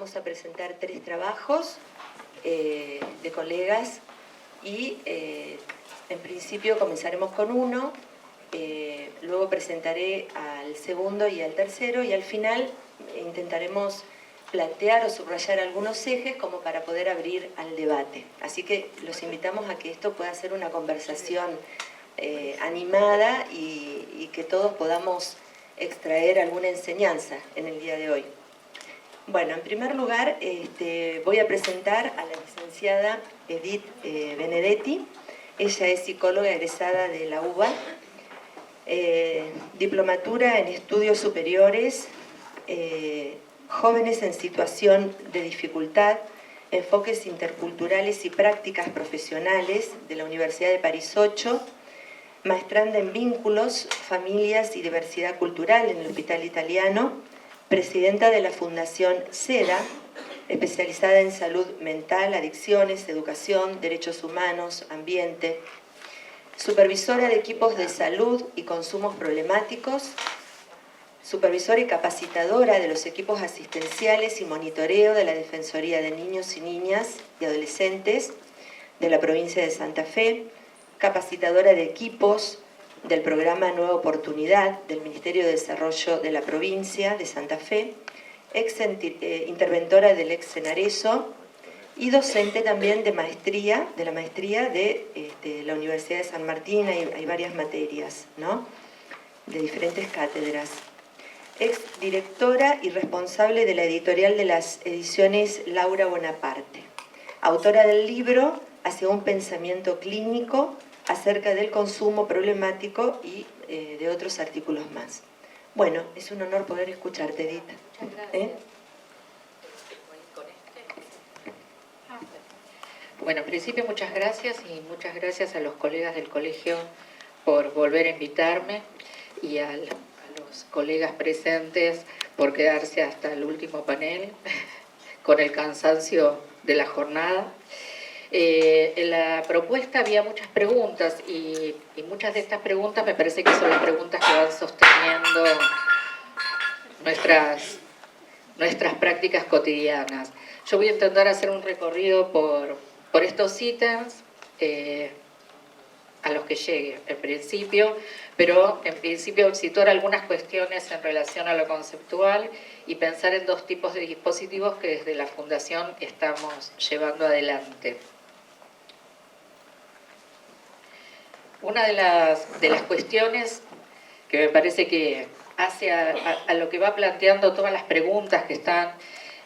vamos a presentar 3 trabajos de colegas y en principio comenzaremos con uno, luego presentaré al segundo y al tercero y al final intentaremos plantear o subrayar algunos ejes como para poder abrir al debate. Así que los invitamos a que esto pueda ser una conversación animada y que todos podamos extraer alguna enseñanza en el día de hoy. Bueno, en primer lugar voy a presentar a la licenciada Edith Benedetti. Ella es psicóloga egresada de la UBA, diplomatura en estudios superiores, jóvenes en situación de dificultad, enfoques interculturales y prácticas profesionales de la Universidad de París 8, maestranda en vínculos, familias y diversidad cultural en el Hospital Italiano, presidenta de la Fundación SEDA, especializada en salud mental, adicciones, educación, derechos humanos, ambiente, supervisora de equipos de salud y consumos problemáticos, supervisora y capacitadora de los equipos asistenciales y monitoreo de la Defensoría de Niños y Niñas y Adolescentes de la provincia de Santa Fe, capacitadora de equipos del programa Nueva Oportunidad del Ministerio de Desarrollo de la provincia de Santa Fe, interventora del ex Senareso y docente también de la maestría de la Universidad de San Martín. Hay varias materias, ¿no?, de diferentes cátedras. Ex directora y responsable de la editorial de las ediciones Laura Bonaparte. Autora del libro Hacia un pensamiento clínico acerca del consumo problemático y de otros artículos más. Bueno, es un honor poder escucharte, Edith. Muchas gracias. Bueno, en principio muchas gracias y muchas gracias a los colegas del colegio por volver a invitarme y a los colegas presentes por quedarse hasta el último panel con el cansancio de la jornada. En la propuesta había muchas preguntas y muchas de estas preguntas me parece que son las preguntas que van sosteniendo nuestras prácticas cotidianas. Yo voy a intentar hacer un recorrido por estos ítems a los que llegue en principio, pero en principio situar algunas cuestiones en relación a lo conceptual y pensar en 2 tipos de dispositivos que desde la Fundación estamos llevando adelante. Una de las cuestiones que me parece que hace a lo que va planteando todas las preguntas que están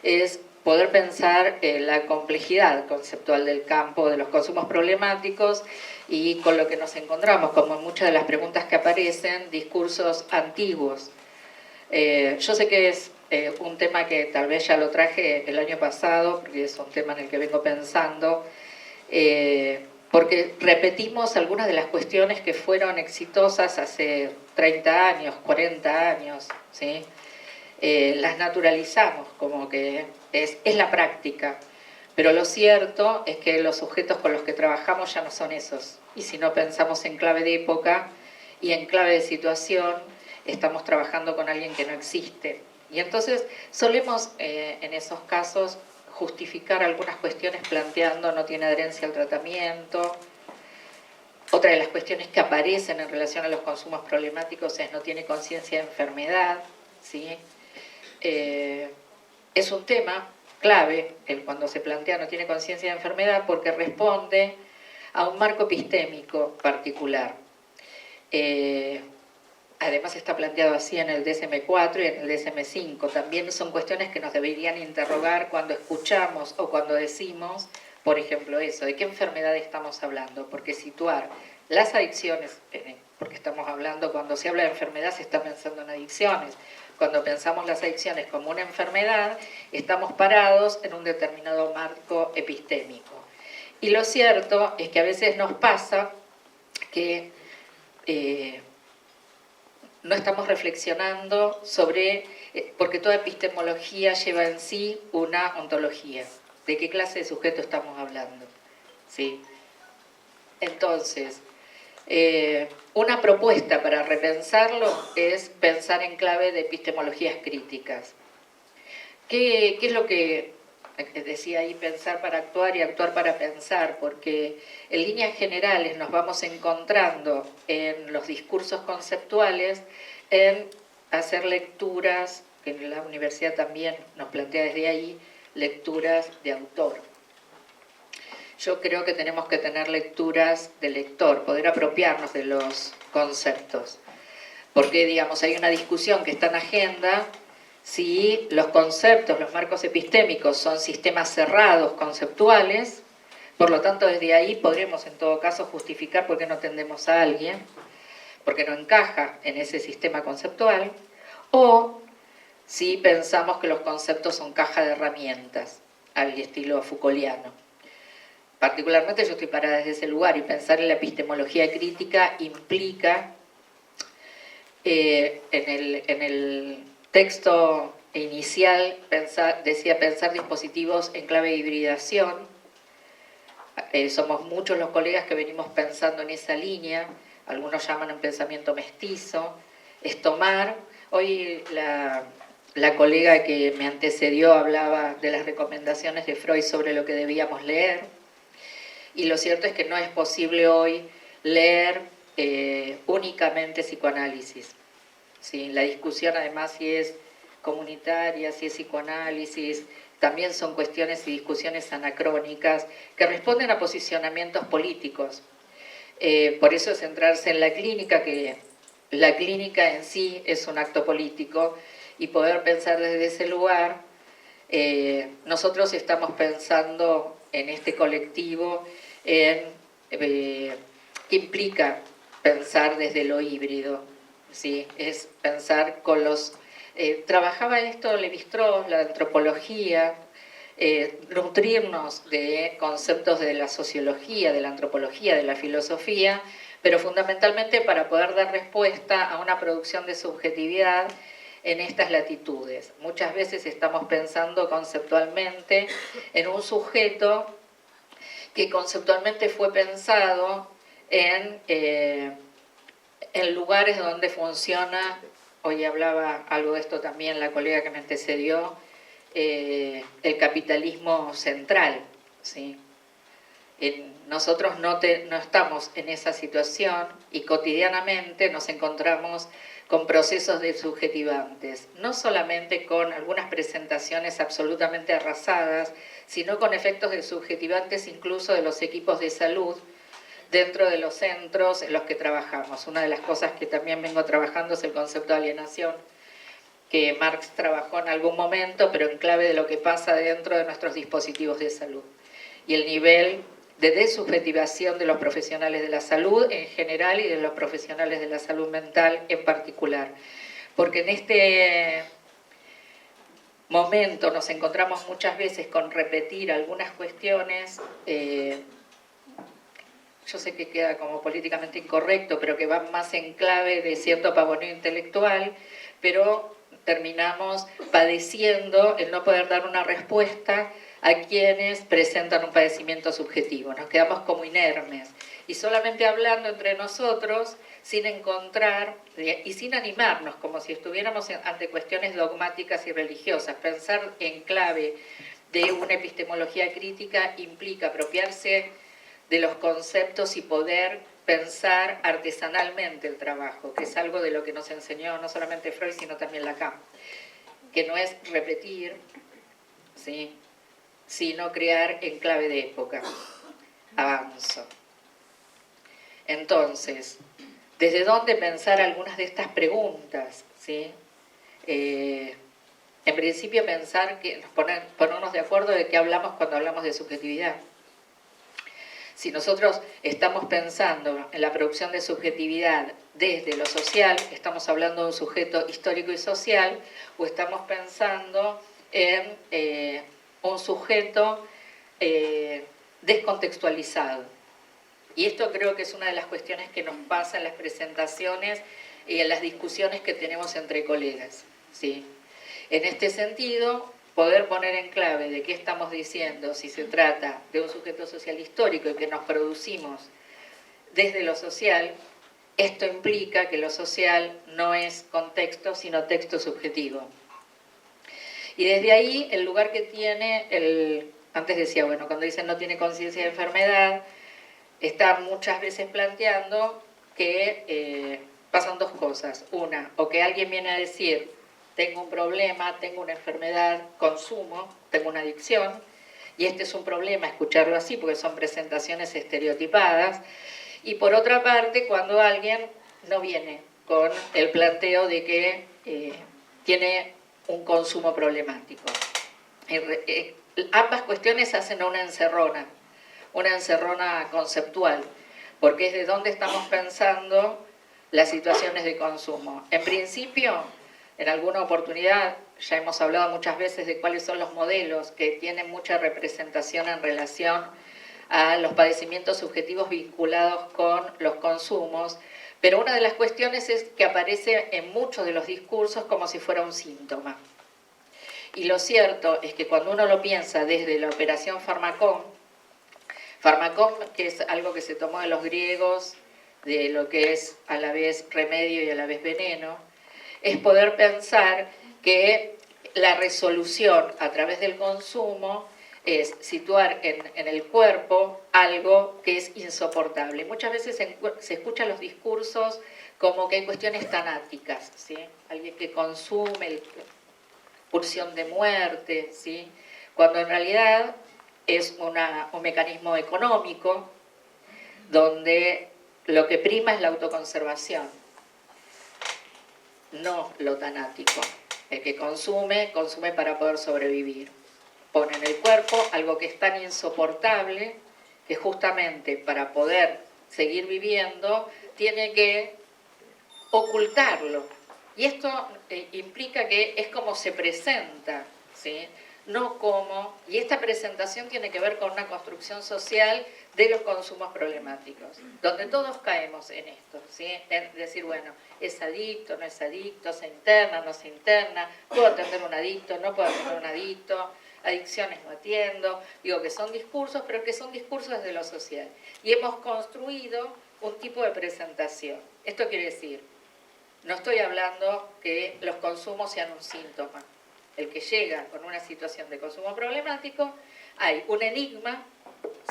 es poder pensar la complejidad conceptual del campo de los consumos problemáticos y con lo que nos encontramos, como en muchas de las preguntas que aparecen, discursos antiguos. Yo sé que es un tema que tal vez ya lo traje el año pasado, porque es un tema en el que vengo pensando, porque repetimos algunas de las cuestiones que fueron exitosas hace 30 años, 40 años, ¿sí? Las naturalizamos, como que es la práctica. Pero lo cierto es que los sujetos con los que trabajamos ya no son esos. Y si no pensamos en clave de época y en clave de situación, estamos trabajando con alguien que no existe. Y entonces solemos, en esos casos, justificar algunas cuestiones planteando no tiene adherencia al tratamiento. Otra de las cuestiones que aparecen en relación a los consumos problemáticos es no tiene conciencia de enfermedad, ¿sí? Es un tema clave cuando se plantea no tiene conciencia de enfermedad porque responde a un marco epistémico particular. Además está planteado así en el DSM-4 y en el DSM-5. También son cuestiones que nos deberían interrogar cuando escuchamos o cuando decimos, por ejemplo, eso, ¿de qué enfermedad estamos hablando? Porque situar las adicciones, porque estamos hablando, cuando se habla de enfermedad se está pensando en adicciones. Cuando pensamos las adicciones como una enfermedad, estamos parados en un determinado marco epistémico. Y lo cierto es que a veces nos pasa que no estamos reflexionando sobre, porque toda epistemología lleva en sí una ontología. ¿De qué clase de sujeto estamos hablando? ¿Sí? Entonces, una propuesta para repensarlo es pensar en clave de epistemologías críticas. ¿Qué es lo que decía ahí pensar para actuar y actuar para pensar, porque en líneas generales nos vamos encontrando en los discursos conceptuales en hacer lecturas, que en la universidad también nos plantea desde ahí, lecturas de autor. Yo creo que tenemos que tener lecturas de lector, poder apropiarnos de los conceptos. Porque, digamos, hay una discusión que está en agenda si los conceptos, los marcos epistémicos son sistemas cerrados, conceptuales, por lo tanto desde ahí podremos en todo caso justificar por qué no atendemos a alguien, porque no encaja en ese sistema conceptual, o si pensamos que los conceptos son caja de herramientas, al estilo Foucaultiano. Particularmente yo estoy parada desde ese lugar y pensar en la epistemología crítica implica, en el texto inicial decía pensar dispositivos en clave de hibridación. Somos muchos los colegas que venimos pensando en esa línea, algunos llaman un pensamiento mestizo, es tomar, hoy la colega que me antecedió hablaba de las recomendaciones de Freud sobre lo que debíamos leer, y lo cierto es que no es posible hoy leer únicamente psicoanálisis. ¿Sí? La discusión además si es comunitaria, si es psicoanálisis, también son cuestiones y discusiones anacrónicas que responden a posicionamientos políticos. Por eso es centrarse en la clínica, que la clínica en sí es un acto político, y poder pensar desde ese lugar. Nosotros estamos pensando en este colectivo en qué implica pensar desde lo híbrido, ¿sí? Es pensar con los... trabajaba esto Lévi-Strauss, la antropología, nutrirnos de conceptos de la sociología, de la antropología, de la filosofía, pero fundamentalmente para poder dar respuesta a una producción de subjetividad en estas latitudes. Muchas veces estamos pensando conceptualmente en un sujeto que conceptualmente fue pensado en lugares donde funciona, hoy hablaba algo de esto también la colega que me antecedió, el capitalismo central, ¿sí? Nosotros no estamos en esa situación y cotidianamente nos encontramos con procesos desubjetivantes, no solamente con algunas presentaciones absolutamente arrasadas, sino con efectos desubjetivantes incluso de los equipos de salud dentro de los centros en los que trabajamos. Una de las cosas que también vengo trabajando es el concepto de alienación, que Marx trabajó en algún momento, pero en clave de lo que pasa dentro de nuestros dispositivos de salud. Y el nivel de desubjetivación de los profesionales de la salud en general y de los profesionales de la salud mental en particular. Porque en este momento nos encontramos muchas veces con repetir algunas cuestiones, yo sé que queda como políticamente incorrecto, pero que van más en clave de cierto pavoneo intelectual, pero terminamos padeciendo el no poder dar una respuesta a quienes presentan un padecimiento subjetivo. Nos quedamos como inermes y solamente hablando entre nosotros sin encontrar y sin animarnos, como si estuviéramos ante cuestiones dogmáticas y religiosas. Pensar en clave de una epistemología crítica implica apropiarse de los conceptos y poder pensar artesanalmente el trabajo, que es algo de lo que nos enseñó no solamente Freud, sino también Lacan, que no es repetir, ¿sí?, sino crear en clave de época. Avanzo. Entonces, ¿desde dónde pensar algunas de estas preguntas? ¿Sí? En principio pensar, ponernos de acuerdo de qué hablamos cuando hablamos de subjetividad. Si nosotros estamos pensando en la producción de subjetividad desde lo social, estamos hablando de un sujeto histórico y social, o estamos pensando en un sujeto descontextualizado. Y esto creo que es una de las cuestiones que nos pasa en las presentaciones y en las discusiones que tenemos entre colegas, ¿sí? En este sentido, poder poner en clave de qué estamos diciendo, si se trata de un sujeto social histórico y que nos producimos desde lo social, esto implica que lo social no es contexto, sino texto subjetivo. Y desde ahí, el lugar que tiene, antes decía, bueno, cuando dicen no tiene conciencia de enfermedad, está muchas veces planteando que pasan dos cosas. Una, o que alguien viene a decir, tengo un problema, tengo una enfermedad, consumo, tengo una adicción, y este es un problema escucharlo así porque son presentaciones estereotipadas. Y por otra parte, cuando alguien no viene con el planteo de que tiene un consumo problemático. Ambas cuestiones hacen una encerrona conceptual, porque es de dónde estamos pensando las situaciones de consumo. En principio, en alguna oportunidad, ya hemos hablado muchas veces de cuáles son los modelos que tienen mucha representación en relación a los padecimientos subjetivos vinculados con los consumos, pero una de las cuestiones es que aparece en muchos de los discursos como si fuera un síntoma. Y lo cierto es que cuando uno lo piensa desde la operación Pharmacom, que es algo que se tomó de los griegos, de lo que es a la vez remedio y a la vez veneno, es poder pensar que la resolución a través del consumo es situar en el cuerpo algo que es insoportable. Muchas veces se escuchan los discursos como que hay cuestiones tanáticas, ¿sí? Alguien que consume, pulsión de muerte, ¿sí? Cuando en realidad es un mecanismo económico donde lo que prima es la autoconservación, no lo tanático. El que consume, consume para poder sobrevivir. Pone en el cuerpo algo que es tan insoportable que justamente para poder seguir viviendo tiene que ocultarlo. Y esto implica que es como se presenta, ¿sí? No como, y esta presentación tiene que ver con una construcción social de los consumos problemáticos, donde todos caemos en esto, ¿sí? En decir, bueno, es adicto, no es adicto, se interna, no se interna, puedo atender un adicto, no puedo atender un adicto, adicciones no atiendo, digo que son discursos, pero que son discursos desde lo social. Y hemos construido un tipo de presentación. Esto quiere decir, no estoy hablando que los consumos sean un síntoma. El que llega con una situación de consumo problemático, hay un enigma,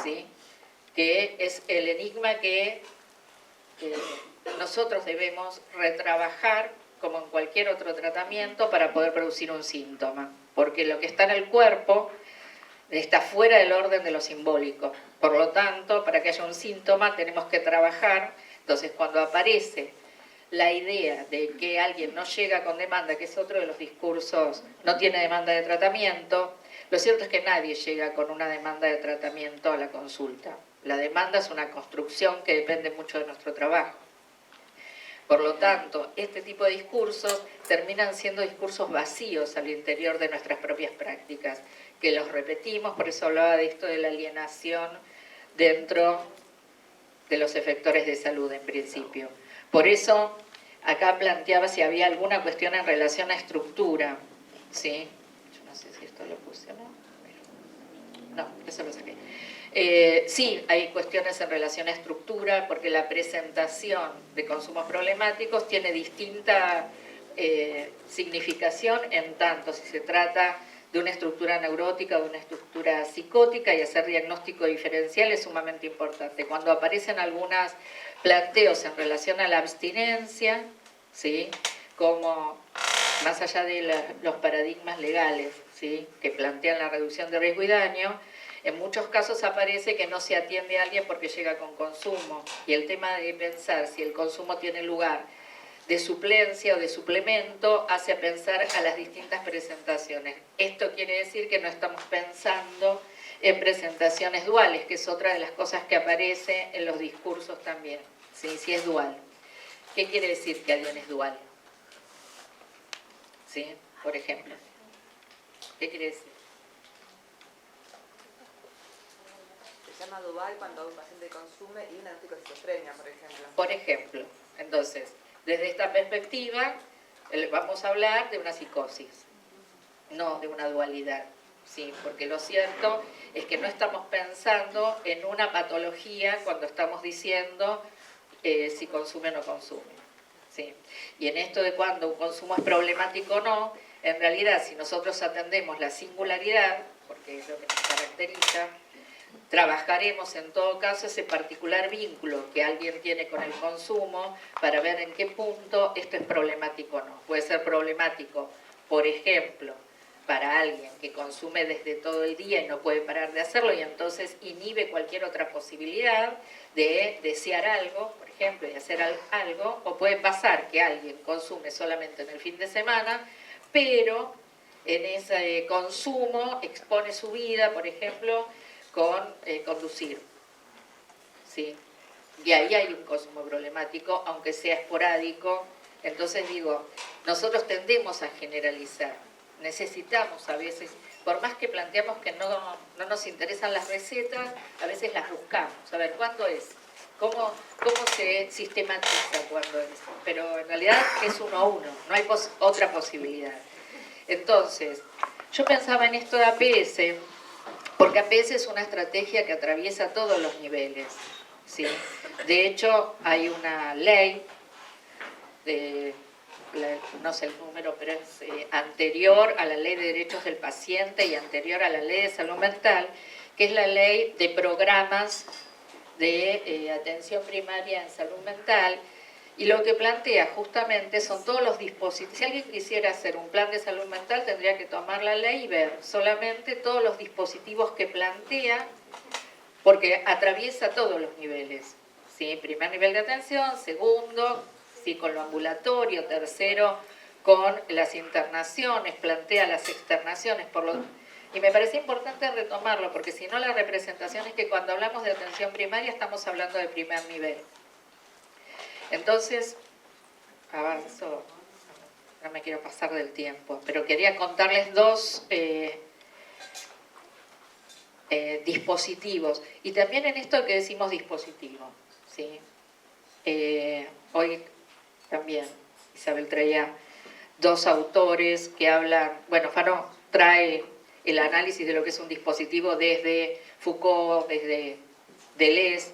¿sí? Que es el enigma que nosotros debemos retrabajar como en cualquier otro tratamiento para poder producir un síntoma. Porque lo que está en el cuerpo está fuera del orden de lo simbólico. Por lo tanto, para que haya un síntoma tenemos que trabajar. Entonces, cuando aparece la idea de que alguien no llega con demanda, que es otro de los discursos, no tiene demanda de tratamiento, lo cierto es que nadie llega con una demanda de tratamiento a la consulta. La demanda es una construcción que depende mucho de nuestro trabajo. Por lo tanto, este tipo de discursos terminan siendo discursos vacíos al interior de nuestras propias prácticas, que los repetimos, por eso hablaba de esto de la alienación dentro de los efectores de salud en principio. Por eso, acá planteaba si había alguna cuestión en relación a estructura, ¿sí? Yo no sé si esto lo puse o no. No, eso lo saqué. Sí, hay cuestiones en relación a estructura, porque la presentación de consumos problemáticos tiene distinta significación en tanto si se trata de una estructura neurótica o de una estructura psicótica, y hacer diagnóstico diferencial es sumamente importante. Cuando aparecen algunos planteos en relación a la abstinencia, ¿sí? Como más allá de los paradigmas legales, ¿sí? Que plantean la reducción de riesgo y daño, en muchos casos aparece que no se atiende a alguien porque llega con consumo. Y el tema de pensar si el consumo tiene lugar de suplencia o de suplemento hace pensar a las distintas presentaciones. Esto quiere decir que no estamos pensando en presentaciones duales, que es otra de las cosas que aparece en los discursos también. ¿Sí? Si es dual. ¿Qué quiere decir que alguien es dual? ¿Sí? Por ejemplo. ¿Qué quiere decir? Se llama dual cuando un paciente consume y un diagnóstico de esquizofrenia, por ejemplo. Por ejemplo. Entonces, desde esta perspectiva, vamos a hablar de una psicosis, no de una dualidad. Sí, porque lo cierto es que no estamos pensando en una patología cuando estamos diciendo si consume o no consume. ¿Sí? Y en esto de cuando un consumo es problemático o no, En realidad, si nosotros atendemos la singularidad, porque es lo que nos caracteriza, trabajaremos en todo caso ese particular vínculo que alguien tiene con el consumo para ver en qué punto esto es problemático o no. Puede ser problemático, por ejemplo, para alguien que consume desde todo el día y no puede parar de hacerlo y entonces inhibe cualquier otra posibilidad de desear algo, por ejemplo, y hacer algo, o puede pasar que alguien consume solamente en el fin de semana, pero en ese consumo expone su vida, por ejemplo, con conducir, ¿sí? Y ahí hay un consumo problemático, aunque sea esporádico. Entonces digo, nosotros tendemos a generalizar, necesitamos a veces, por más que planteamos que no nos interesan las recetas, a veces las buscamos, a ver, ¿cuándo es? ¿Cómo se sistematiza cuándo es? Pero en realidad es uno a uno, no hay otra posibilidad. Entonces, yo pensaba en esto de APS, porque APS es una estrategia que atraviesa todos los niveles, ¿sí? De hecho, hay una ley, no sé el número, pero es anterior a la Ley de Derechos del Paciente y anterior a la Ley de Salud Mental, que es la Ley de Programas de Atención Primaria en Salud Mental, y lo que plantea justamente son todos los dispositivos. Si alguien quisiera hacer un plan de salud mental, tendría que tomar la ley y ver solamente todos los dispositivos que plantea, porque atraviesa todos los niveles, ¿sí? Primer nivel de atención, segundo, sí, con lo ambulatorio, tercero, con las internaciones, plantea las externaciones, y me parece importante retomarlo, porque si no la representación es que cuando hablamos de atención primaria estamos hablando de primer nivel. Entonces, avanzo, no me quiero pasar del tiempo, pero quería contarles dos dispositivos. Y también en esto que decimos dispositivo, ¿sí? Hoy también Isabel traía dos autores que hablan, bueno, Fanon trae el análisis de lo que es un dispositivo desde Foucault, desde Deleuze,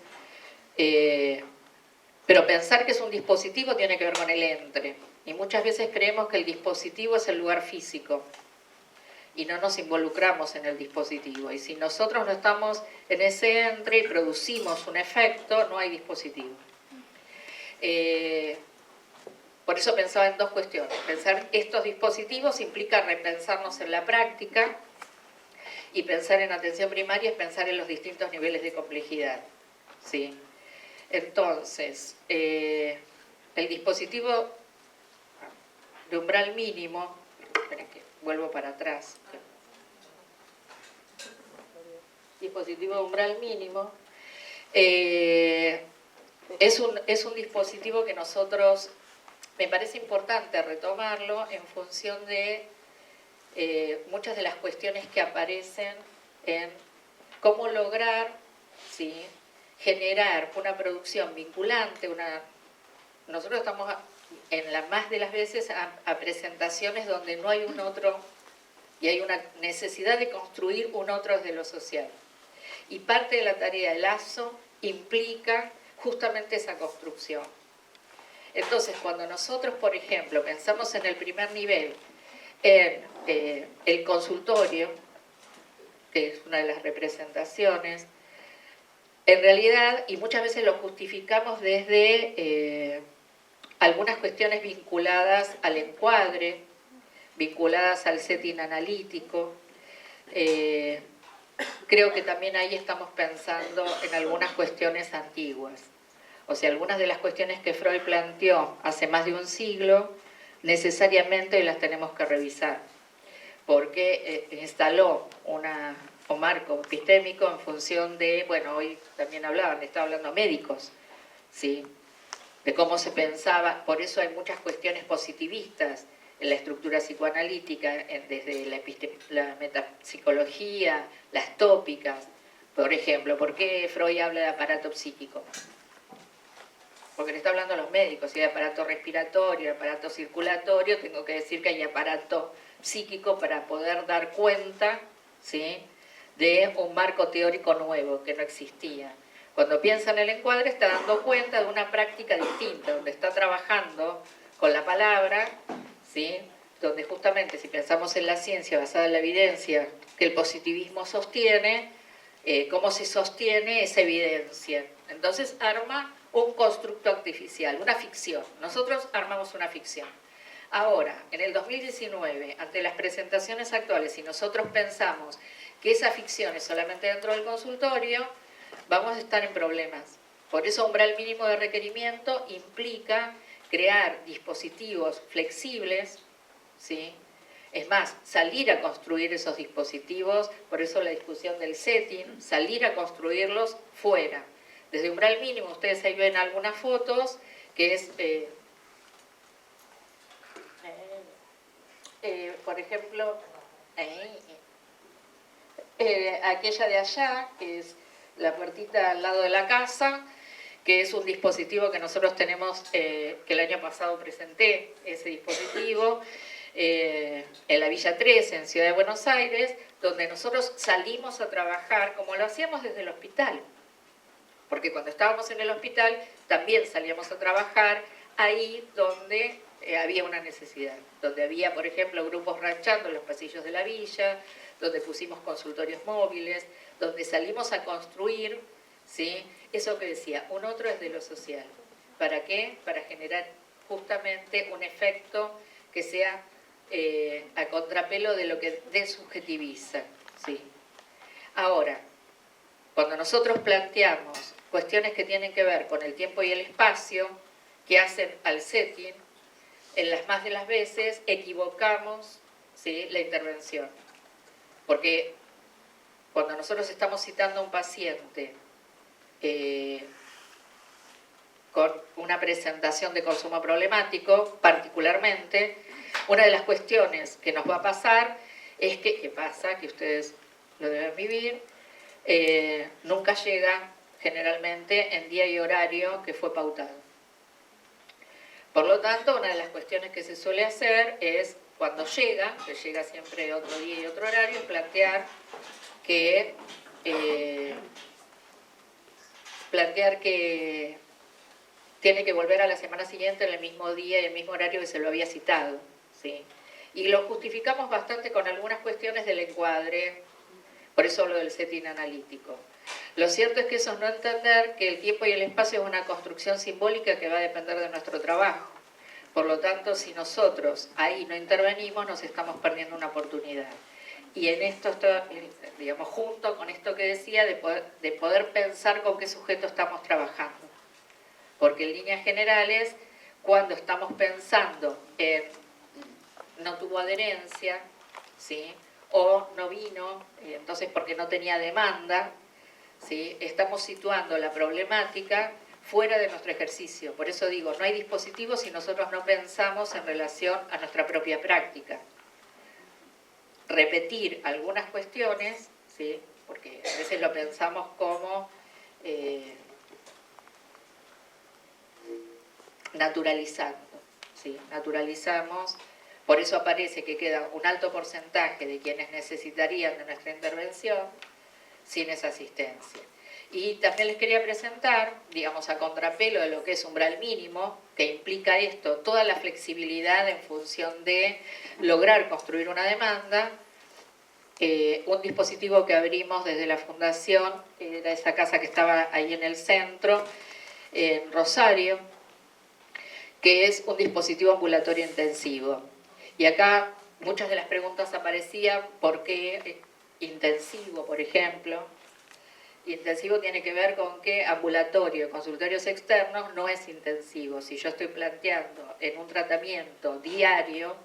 pero pensar que es un dispositivo tiene que ver con el entre. Y muchas veces creemos que el dispositivo es el lugar físico y no nos involucramos en el dispositivo. Y si nosotros no estamos en ese entre y producimos un efecto, no hay dispositivo. Por eso pensaba en dos cuestiones. Pensar estos dispositivos implica repensarnos en la práctica, y pensar en atención primaria es pensar en los distintos niveles de complejidad, ¿sí? Entonces, el dispositivo de umbral mínimo, esperen que vuelvo para atrás, dispositivo de umbral mínimo, es un dispositivo que nosotros, me parece importante retomarlo en función de muchas de las cuestiones que aparecen en cómo lograr, ¿sí?, generar una producción vinculante. Nosotros estamos en la más de las veces a presentaciones donde no hay un otro y hay una necesidad de construir un otro desde lo social. Y parte de la tarea del ASO implica justamente esa construcción. Entonces, cuando nosotros, por ejemplo, pensamos en el primer nivel, en el consultorio, que es una de las representaciones, en realidad, y muchas veces lo justificamos desde algunas cuestiones vinculadas al encuadre, vinculadas al setting analítico. Creo que también ahí estamos pensando en algunas cuestiones antiguas. O sea, algunas de las cuestiones que Freud planteó hace más de un siglo, necesariamente las tenemos que revisar, porque instaló un marco epistémico en función de, bueno, hoy también estaba hablando médicos, ¿sí?, de cómo se pensaba. Por eso hay muchas cuestiones positivistas en la estructura psicoanalítica, desde la metapsicología, las tópicas. Por ejemplo, ¿por qué Freud habla de aparato psíquico? Porque le está hablando a los médicos. Si hay aparato respiratorio, aparato circulatorio, tengo que decir que hay aparato psíquico para poder dar cuenta, ¿sí?, de un marco teórico nuevo que no existía. Cuando piensa en el encuadre está dando cuenta de una práctica distinta, donde está trabajando con la palabra, ¿sí?, donde justamente si pensamos en la ciencia basada en la evidencia que el positivismo sostiene, cómo se sostiene esa evidencia. Entonces arma un constructo artificial, una ficción. Nosotros armamos una ficción. Ahora, en el 2019, ante las presentaciones actuales, si nosotros pensamos que esa ficción es solamente dentro del consultorio, vamos a estar en problemas. Por eso umbral mínimo de requerimiento implica crear dispositivos flexibles, ¿sí? Es más, salir a construir esos dispositivos, por eso la discusión del setting, salir a construirlos fuera. Desde umbral mínimo, ustedes ahí ven algunas fotos, que es, por ejemplo, aquella de allá, que es la puertita al lado de la casa, que es un dispositivo que nosotros tenemos, que el año pasado presenté ese dispositivo, en la Villa 13, en Ciudad de Buenos Aires, donde nosotros salimos a trabajar como lo hacíamos desde el hospital. Porque cuando estábamos en el hospital también salíamos a trabajar ahí donde había una necesidad. Donde había, por ejemplo, grupos ranchando en los pasillos de la villa, donde pusimos consultorios móviles, donde salimos a construir, ¿sí? Eso que decía, un otro es de lo social. ¿Para qué? Para generar justamente un efecto que sea a contrapelo de lo que desubjetiviza, ¿sí? Ahora, cuando nosotros planteamos cuestiones que tienen que ver con el tiempo y el espacio, que hacen al setting, en las más de las veces equivocamos, ¿sí?, la intervención. Porque cuando nosotros estamos citando a un paciente con una presentación de consumo problemático, particularmente, una de las cuestiones que nos va a pasar es que pasa, que ustedes lo deben vivir, nunca llega generalmente en día y horario que fue pautado. Por lo tanto, una de las cuestiones que se suele hacer es, cuando llega, que llega siempre otro día y otro horario, plantear que tiene que volver a la semana siguiente en el mismo día y el mismo horario que se lo había citado, ¿sí? Y lo justificamos bastante con algunas cuestiones del encuadre, por eso lo del setting analítico. Lo cierto es que eso es no entender que el tiempo y el espacio es una construcción simbólica que va a depender de nuestro trabajo. Por lo tanto, si nosotros ahí no intervenimos, nos estamos perdiendo una oportunidad. Y en esto está, digamos, junto con esto que decía, de poder pensar con qué sujeto estamos trabajando. Porque en líneas generales, cuando estamos pensando en no tuvo adherencia, ¿sí?, o no vino, entonces porque no tenía demanda, ¿sí?, estamos situando la problemática fuera de nuestro ejercicio. Por eso digo, no hay dispositivos si nosotros no pensamos en relación a nuestra propia práctica. Repetir algunas cuestiones, ¿sí?, porque a veces lo pensamos como naturalizando, ¿sí?, naturalizamos. Por eso aparece que queda un alto porcentaje de quienes necesitarían de nuestra intervención sin esa asistencia. Y también les quería presentar, digamos, a contrapelo de lo que es umbral mínimo, que implica esto, toda la flexibilidad en función de lograr construir una demanda, un dispositivo que abrimos desde la fundación, que era esa casa que estaba ahí en el centro, en Rosario, que es un dispositivo ambulatorio intensivo. Y acá muchas de las preguntas aparecían, ¿por qué intensivo, por ejemplo? Intensivo tiene que ver con que ambulatorio, consultorios externos, no es intensivo. Si yo estoy planteando en un tratamiento diario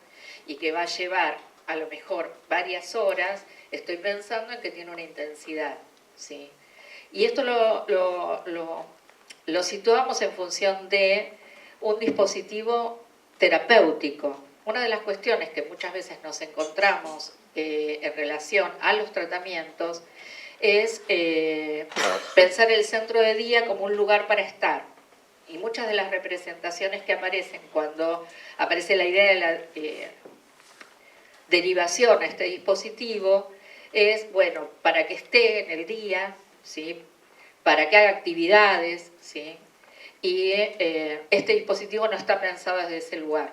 y que va a llevar a lo mejor varias horas, estoy pensando en que tiene una intensidad, ¿sí? Y esto lo situamos en función de un dispositivo terapéutico. Una de las cuestiones que muchas veces nos encontramos en relación a los tratamientos es pensar el centro de día como un lugar para estar. Y muchas de las representaciones que aparecen cuando aparece la idea de la derivación a este dispositivo es, bueno, para que esté en el día, ¿sí?, para que haga actividades, ¿sí?, y este dispositivo no está pensado desde ese lugar.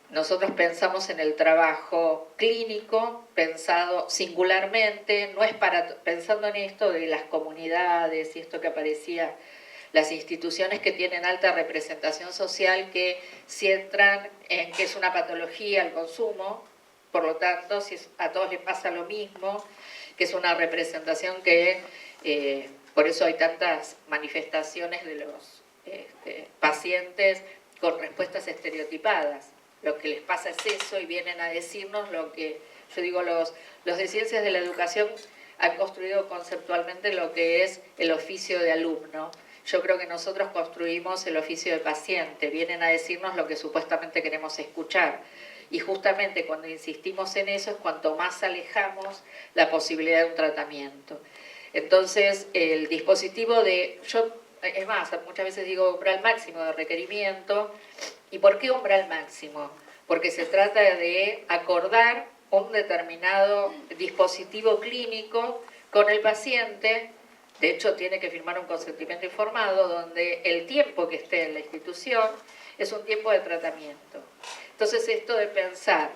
nosotros pensamos en el trabajo clínico, pensado singularmente, no es pensando en esto de las comunidades y esto que aparecía, las instituciones que tienen alta representación social que centran en que es una patología el consumo, por lo tanto, si a todos les pasa lo mismo, que es una representación que, por eso hay tantas manifestaciones de los pacientes con respuestas estereotipadas. Lo que les pasa es eso y vienen a decirnos lo que, yo digo, los de ciencias de la educación han construido conceptualmente lo que es el oficio de alumno. Yo creo que nosotros construimos el oficio de paciente, vienen a decirnos lo que supuestamente queremos escuchar. Y justamente cuando insistimos en eso es cuanto más alejamos la posibilidad de un tratamiento. Entonces, el dispositivo es más, muchas veces digo umbral máximo de requerimiento. ¿Y por qué umbral máximo? Porque se trata de acordar un determinado dispositivo clínico con el paciente. De hecho, tiene que firmar un consentimiento informado donde el tiempo que esté en la institución es un tiempo de tratamiento. Entonces, esto de pensar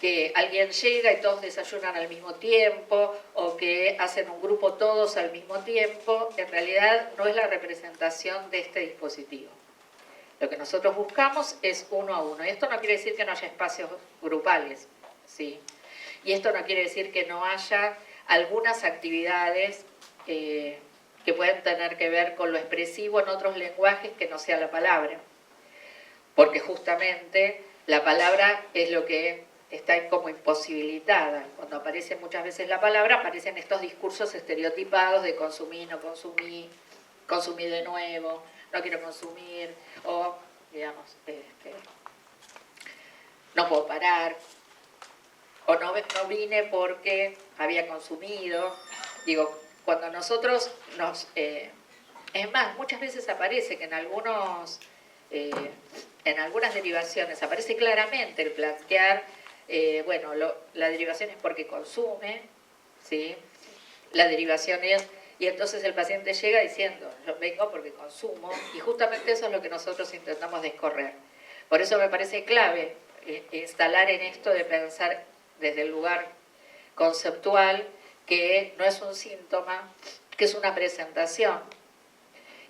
que alguien llega y todos desayunan al mismo tiempo o que hacen un grupo todos al mismo tiempo, en realidad no es la representación de este dispositivo. Lo que nosotros buscamos es uno a uno. Y esto no quiere decir que no haya espacios grupales, ¿sí? Y esto no quiere decir que no haya algunas actividades que pueden tener que ver con lo expresivo en otros lenguajes que no sea la palabra. Porque justamente la palabra es lo que está como imposibilitada. Cuando aparece muchas veces la palabra, aparecen estos discursos estereotipados de consumir, no consumir, consumir de nuevo, no quiero consumir, o, digamos, no puedo parar, o no vine porque había consumido. Digo, cuando nosotros es más, muchas veces aparece que en algunas derivaciones aparece claramente el plantear, bueno, la derivación es porque consume, ¿sí? La derivación es, y entonces el paciente llega diciendo, yo vengo porque consumo, y justamente eso es lo que nosotros intentamos descorrer. Por eso me parece clave instalar en esto de pensar desde el lugar conceptual que no es un síntoma, que es una presentación.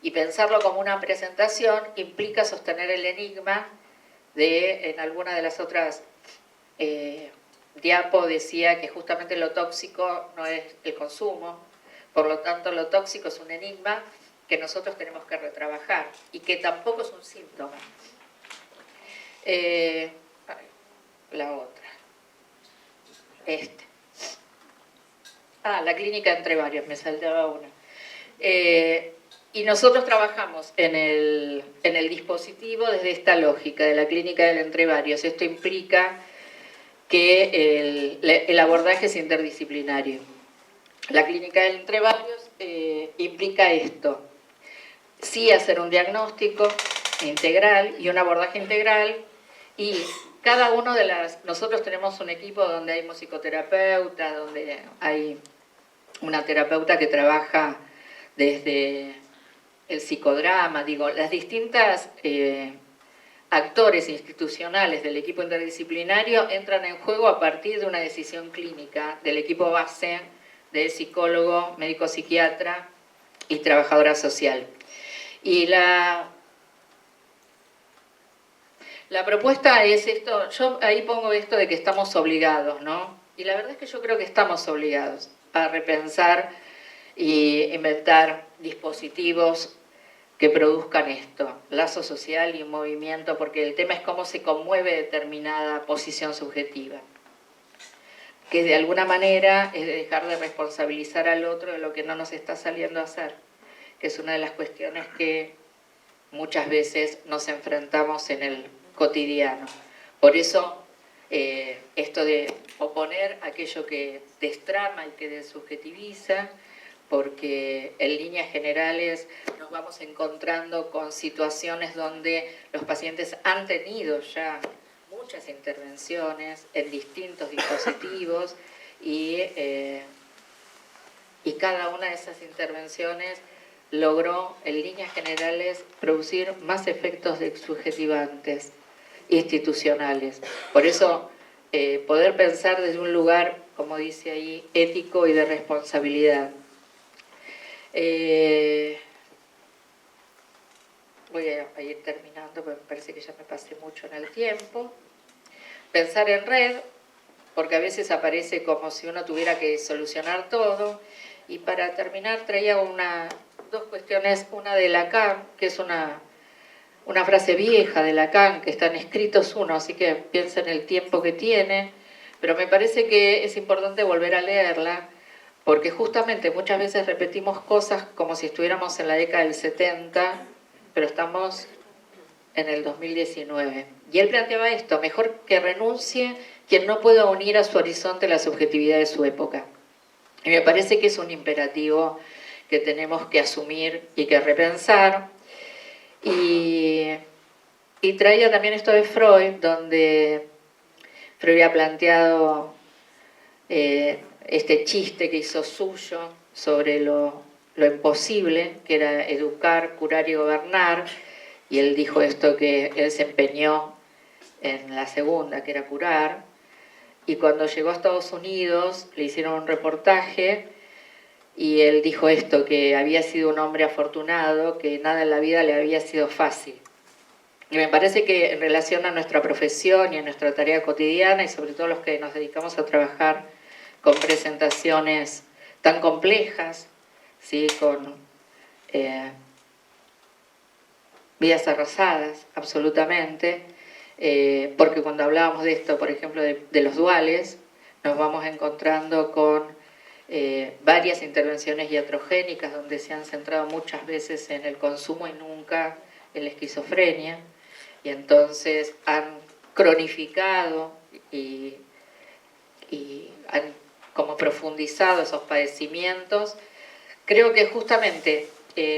Y pensarlo como una presentación implica sostener el enigma en alguna de las otras diapo decía que justamente lo tóxico no es el consumo, por lo tanto lo tóxico es un enigma que nosotros tenemos que retrabajar y que tampoco es un síntoma. La otra. La clínica entre varios, me saltaba una. Y nosotros trabajamos en el dispositivo desde esta lógica de la clínica del entre varios. Esto implica que el abordaje es interdisciplinario. La clínica del entre varios implica esto. Sí hacer un diagnóstico integral y un abordaje integral, y cada uno nosotros tenemos un equipo donde hay musicoterapeuta, donde hay una terapeuta que trabaja desde el psicodrama, digo, las distintas actores institucionales del equipo interdisciplinario entran en juego a partir de una decisión clínica del equipo base de psicólogo, médico psiquiatra y trabajadora social. Y la propuesta es esto, yo ahí pongo esto de que estamos obligados, ¿no? Y la verdad es que yo creo que estamos obligados a repensar e inventar dispositivos que produzcan esto, lazo social y un movimiento, porque el tema es cómo se conmueve determinada posición subjetiva, que de alguna manera es de dejar de responsabilizar al otro de lo que no nos está saliendo a hacer, que es una de las cuestiones que muchas veces nos enfrentamos en el cotidiano. Por eso esto de oponer aquello que destrama y que desubjetiviza, porque en líneas generales nos vamos encontrando con situaciones donde los pacientes han tenido ya muchas intervenciones en distintos dispositivos y cada una de esas intervenciones logró en líneas generales producir más efectos subjetivantes institucionales. Por eso, poder pensar desde un lugar, como dice ahí, ético y de responsabilidad. Voy a ir terminando, porque me parece que ya me pasé mucho en el tiempo. Pensar en red, porque a veces aparece como si uno tuviera que solucionar todo. Y para terminar traía dos cuestiones, una de Lacan, que es una frase vieja de Lacan, que está en Escritos 1, así que piensa en el tiempo que tiene, pero me parece que es importante volver a leerla, porque justamente muchas veces repetimos cosas como si estuviéramos en la década del 70, pero estamos en el 2019. Y él planteaba esto: mejor que renuncie quien no pueda unir a su horizonte la subjetividad de su época. Y me parece que es un imperativo que tenemos que asumir y que repensar. Y traía también esto de Freud, donde Freud había planteado este chiste que hizo suyo sobre lo imposible, que era educar, curar y gobernar, y él dijo esto, que él se empeñó en la segunda, que era curar, y cuando llegó a Estados Unidos le hicieron un reportaje y él dijo esto, que había sido un hombre afortunado, que nada en la vida le había sido fácil. Y me parece que en relación a nuestra profesión y a nuestra tarea cotidiana, y sobre todo los que nos dedicamos a trabajar con presentaciones tan complejas, ¿sí? Con vidas arrasadas, absolutamente, porque cuando hablábamos de esto, por ejemplo, de los duales, nos vamos encontrando con varias intervenciones iatrogénicas donde se han centrado muchas veces en el consumo y nunca en la esquizofrenia, y entonces han cronificado y han como profundizado esos padecimientos. Creo que justamente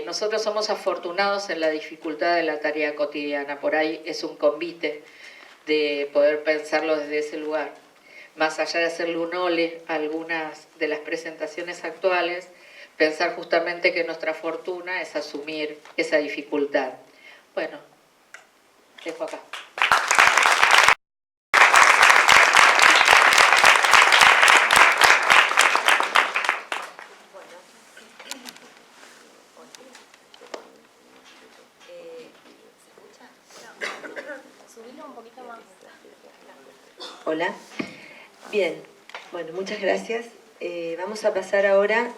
nosotros somos afortunados en la dificultad de la tarea cotidiana, por ahí es un convite de poder pensarlo desde ese lugar. Más allá de hacerle un ole a algunas de las presentaciones actuales, pensar justamente que nuestra fortuna es asumir esa dificultad. Bueno, dejo acá. Hola. Bien, bueno, muchas gracias. Vamos a pasar ahora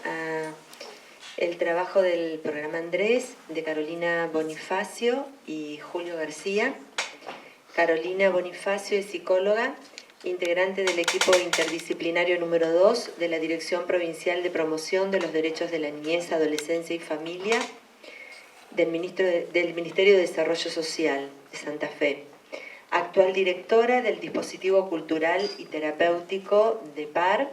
al trabajo del programa Andrés, de Carolina Bonifacio y Julio García. Carolina Bonifacio es psicóloga, integrante del equipo interdisciplinario número 2 de la Dirección Provincial de Promoción de los Derechos de la Niñez, Adolescencia y Familia del Ministerio de Desarrollo Social de Santa Fe. Actual directora del dispositivo cultural y terapéutico de PAR,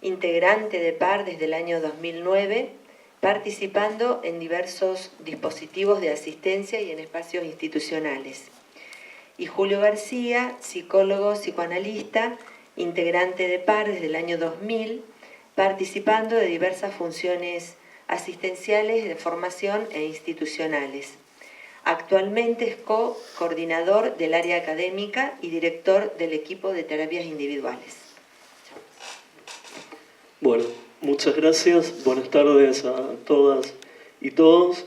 integrante de PAR desde el año 2009, participando en diversos dispositivos de asistencia y en espacios institucionales. Y Julio García, psicólogo, psicoanalista, integrante de PAR desde el año 2000, participando de diversas funciones asistenciales de formación e institucionales. Actualmente es coordinador del área académica y director del equipo de terapias individuales. Bueno, muchas gracias. Buenas tardes a todas y todos.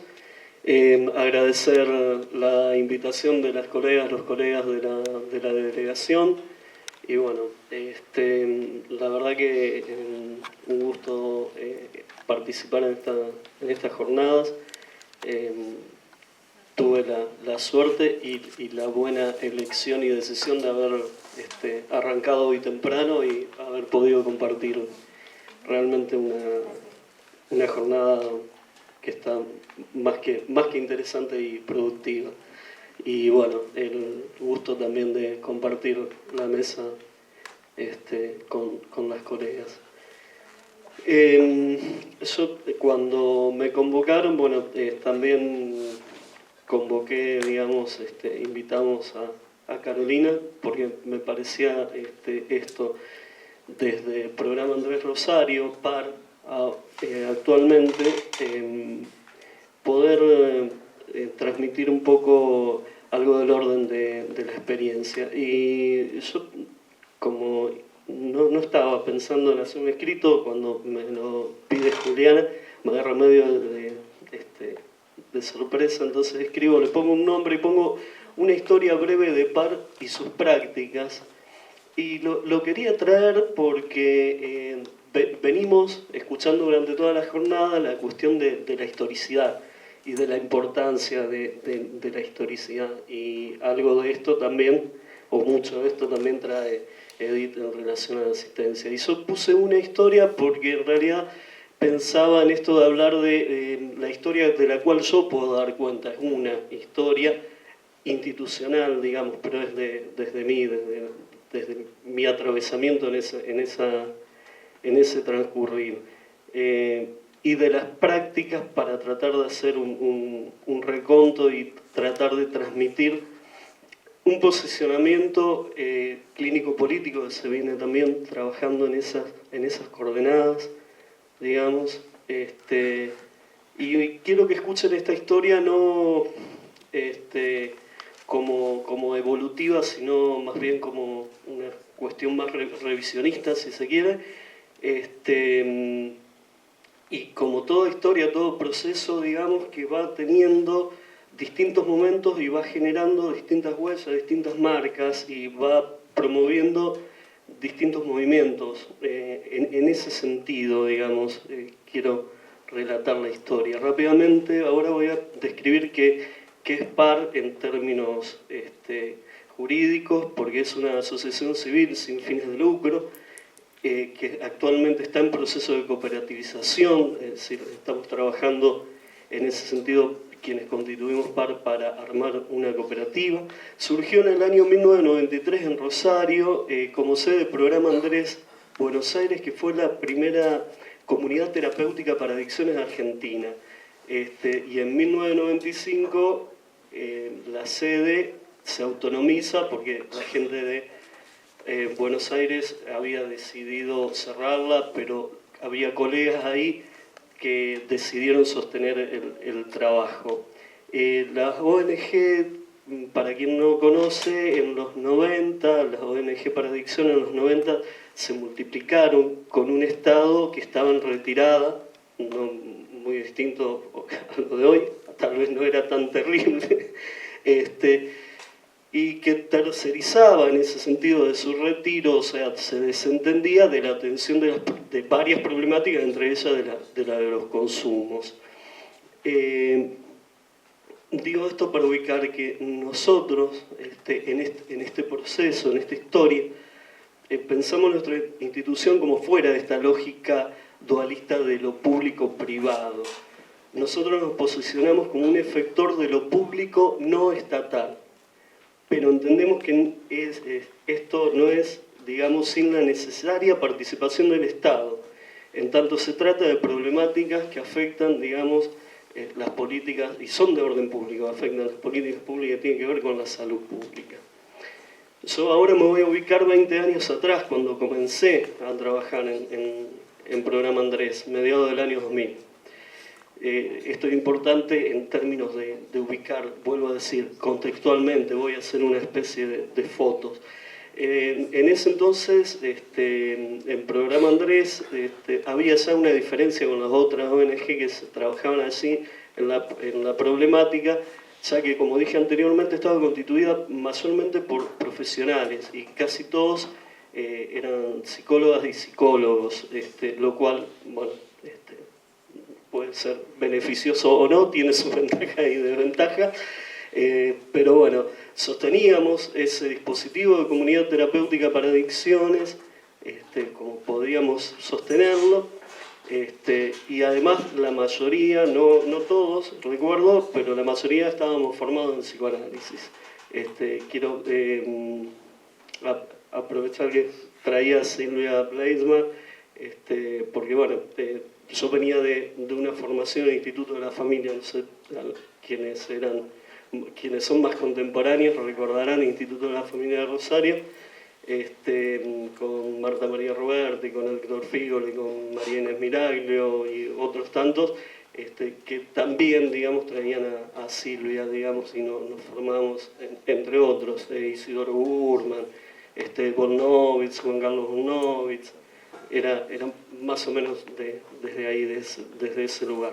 Agradecer la invitación de las colegas, los colegas de la delegación. Y bueno, la verdad que un gusto participar en estas jornadas. Tuve la suerte y la buena elección y decisión de haber arrancado hoy temprano y haber podido compartir realmente una jornada que está más que interesante y productiva. Y bueno, el gusto también de compartir la mesa con las colegas. Yo cuando me convocaron, bueno, también convoqué, digamos, invitamos a Carolina, porque me parecía esto, desde el programa Andrés Rosario, PAR, actualmente, poder transmitir un poco algo del orden de la experiencia. Y yo, como no estaba pensando en hacer un escrito, cuando me lo pide Juliana, me agarra medio de sorpresa, entonces escribo, le pongo un nombre y pongo una historia breve de Par y sus prácticas. Y lo quería traer porque venimos escuchando durante toda la jornada la cuestión de la historicidad y de la importancia de la historicidad. Y algo de esto también, o mucho de esto también trae Edith en relación a la asistencia. Y yo puse una historia porque en realidad pensaba en esto de hablar de la historia de la cual yo puedo dar cuenta. Es una historia institucional, digamos, pero es desde mí, desde mi atravesamiento en ese transcurrir. Y de las prácticas para tratar de hacer un reconto y tratar de transmitir un posicionamiento clínico-político que se viene también trabajando en esas coordenadas, digamos. Y quiero que escuchen esta historia no como evolutiva, sino más bien como una cuestión más revisionista, si se quiere. Y como toda historia, todo proceso, digamos, que va teniendo distintos momentos y va generando distintas huellas, distintas marcas y va promoviendo distintos movimientos. En ese sentido, digamos, quiero relatar la historia. Rápidamente, ahora voy a describir qué es PAR en términos jurídicos, porque es una asociación civil sin fines de lucro, que actualmente está en proceso de cooperativización, es decir, estamos trabajando en ese sentido quienes constituimos PAR para armar una cooperativa. Surgió en el año 1993 en Rosario como sede del programa Andrés Buenos Aires, que fue la primera comunidad terapéutica para adicciones argentina. Y en 1995 la sede se autonomiza porque la gente de Buenos Aires había decidido cerrarla, pero había colegas ahí que decidieron sostener el trabajo. Las ONG, para quien no conoce, en los 90, las ONG para adicción en los 90 se multiplicaron con un Estado que estaba en retirada, no muy distinto a lo de hoy, tal vez no era tan terrible, y que tercerizaba en ese sentido de su retiro, o sea, se desentendía de la atención de varias problemáticas, entre ellas de los consumos. Digo esto para ubicar que nosotros, en este proceso, en esta historia, pensamos nuestra institución como fuera de esta lógica dualista de lo público-privado. Nosotros nos posicionamos como un efector de lo público no estatal, pero entendemos que esto no es, digamos, sin la necesaria participación del Estado, en tanto se trata de problemáticas que afectan, digamos, las políticas, y son de orden público, afectan las políticas públicas que tienen que ver con la salud pública. Yo ahora me voy a ubicar 20 años atrás, cuando comencé a trabajar en Programa Andrés, mediados del año 2000. Esto es importante en términos de ubicar, vuelvo a decir, contextualmente, voy a hacer una especie de fotos. En ese entonces, en Programa Andrés, había ya una diferencia con las otras ONG que trabajaban así en la problemática, ya que, como dije anteriormente, estaba constituida mayormente por profesionales y casi todos eran psicólogas y psicólogos, lo cual, bueno, puede ser beneficioso o no, tiene sus ventajas y desventajas, pero bueno, sosteníamos ese dispositivo de comunidad terapéutica para adicciones, como podíamos sostenerlo, y además la mayoría, no todos, recuerdo, pero la mayoría estábamos formados en psicoanálisis. Quiero aprovechar que traía a Silvia Bleisman, porque bueno, yo venía de una formación en el Instituto de la Familia, no sé, quienes son más contemporáneos recordarán el Instituto de la Familia de Rosario, con Marta María Roberti, con Héctor Figoli, con María Inés Miraglio y otros tantos, que también, digamos, traían a Silvia, digamos, y nos formamos, entre otros, Isidoro Burman, von Novitz, Juan Carlos von Novitz, era más o menos desde ahí, desde ese lugar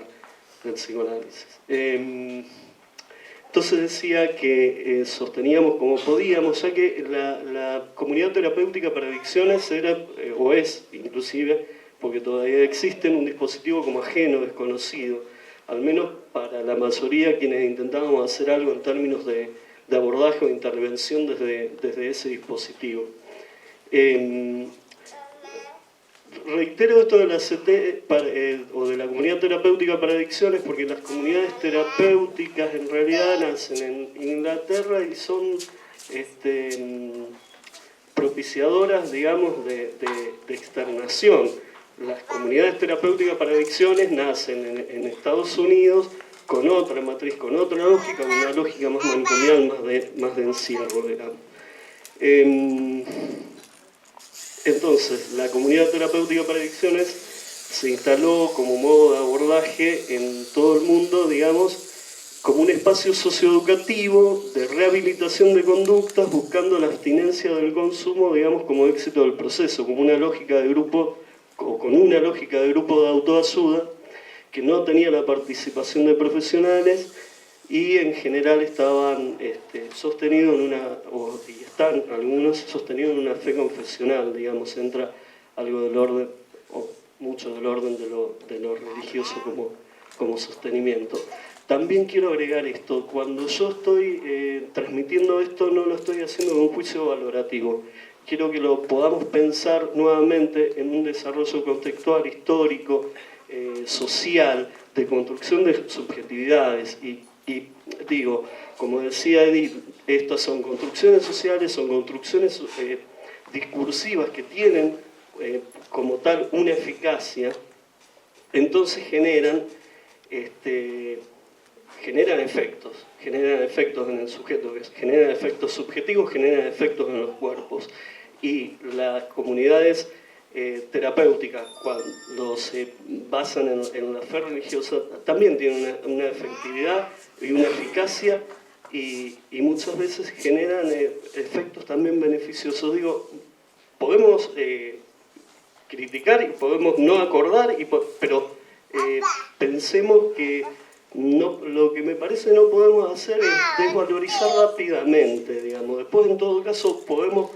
del psicoanálisis. Entonces decía que sosteníamos como podíamos, ya que la comunidad terapéutica para adicciones era, o es inclusive, porque todavía existe, un dispositivo como ajeno, desconocido, al menos para la mayoría quienes intentábamos hacer algo en términos de abordaje o intervención desde ese dispositivo. Reitero esto de la CT o de la comunidad terapéutica para adicciones porque las comunidades terapéuticas en realidad nacen en Inglaterra y son propiciadoras, digamos, de externación. Las comunidades terapéuticas para adicciones nacen en Estados Unidos con otra matriz, con otra lógica, una lógica más manicomial, más de encierro, digamos. Entonces, la comunidad terapéutica para adicciones se instaló como modo de abordaje en todo el mundo, digamos, como un espacio socioeducativo de rehabilitación de conductas, buscando la abstinencia del consumo, digamos, como éxito del proceso, como una lógica de grupo, o con una lógica de grupo de autoayuda, que no tenía la participación de profesionales y en general estaban sostenidos y están algunos sostenidos en una fe confesional, digamos, entra algo del orden, o mucho del orden de lo religioso como sostenimiento. También quiero agregar esto, cuando yo estoy transmitiendo esto no lo estoy haciendo con un juicio valorativo, quiero que lo podamos pensar nuevamente en un desarrollo contextual, histórico, social, de construcción de subjetividades y digo, como decía Edith, estas son construcciones sociales, son construcciones discursivas que tienen como tal una eficacia, entonces generan efectos en el sujeto, generan efectos subjetivos, generan efectos en los cuerpos. Y las comunidades terapéuticas, cuando se basan en la fe religiosa, también tienen una efectividad y una eficacia y muchas veces generan efectos también beneficiosos. Digo, podemos criticar y podemos no acordar, pero pensemos que lo que me parece no podemos hacer es desvalorizar rápidamente, digamos. Después, en todo caso, podemos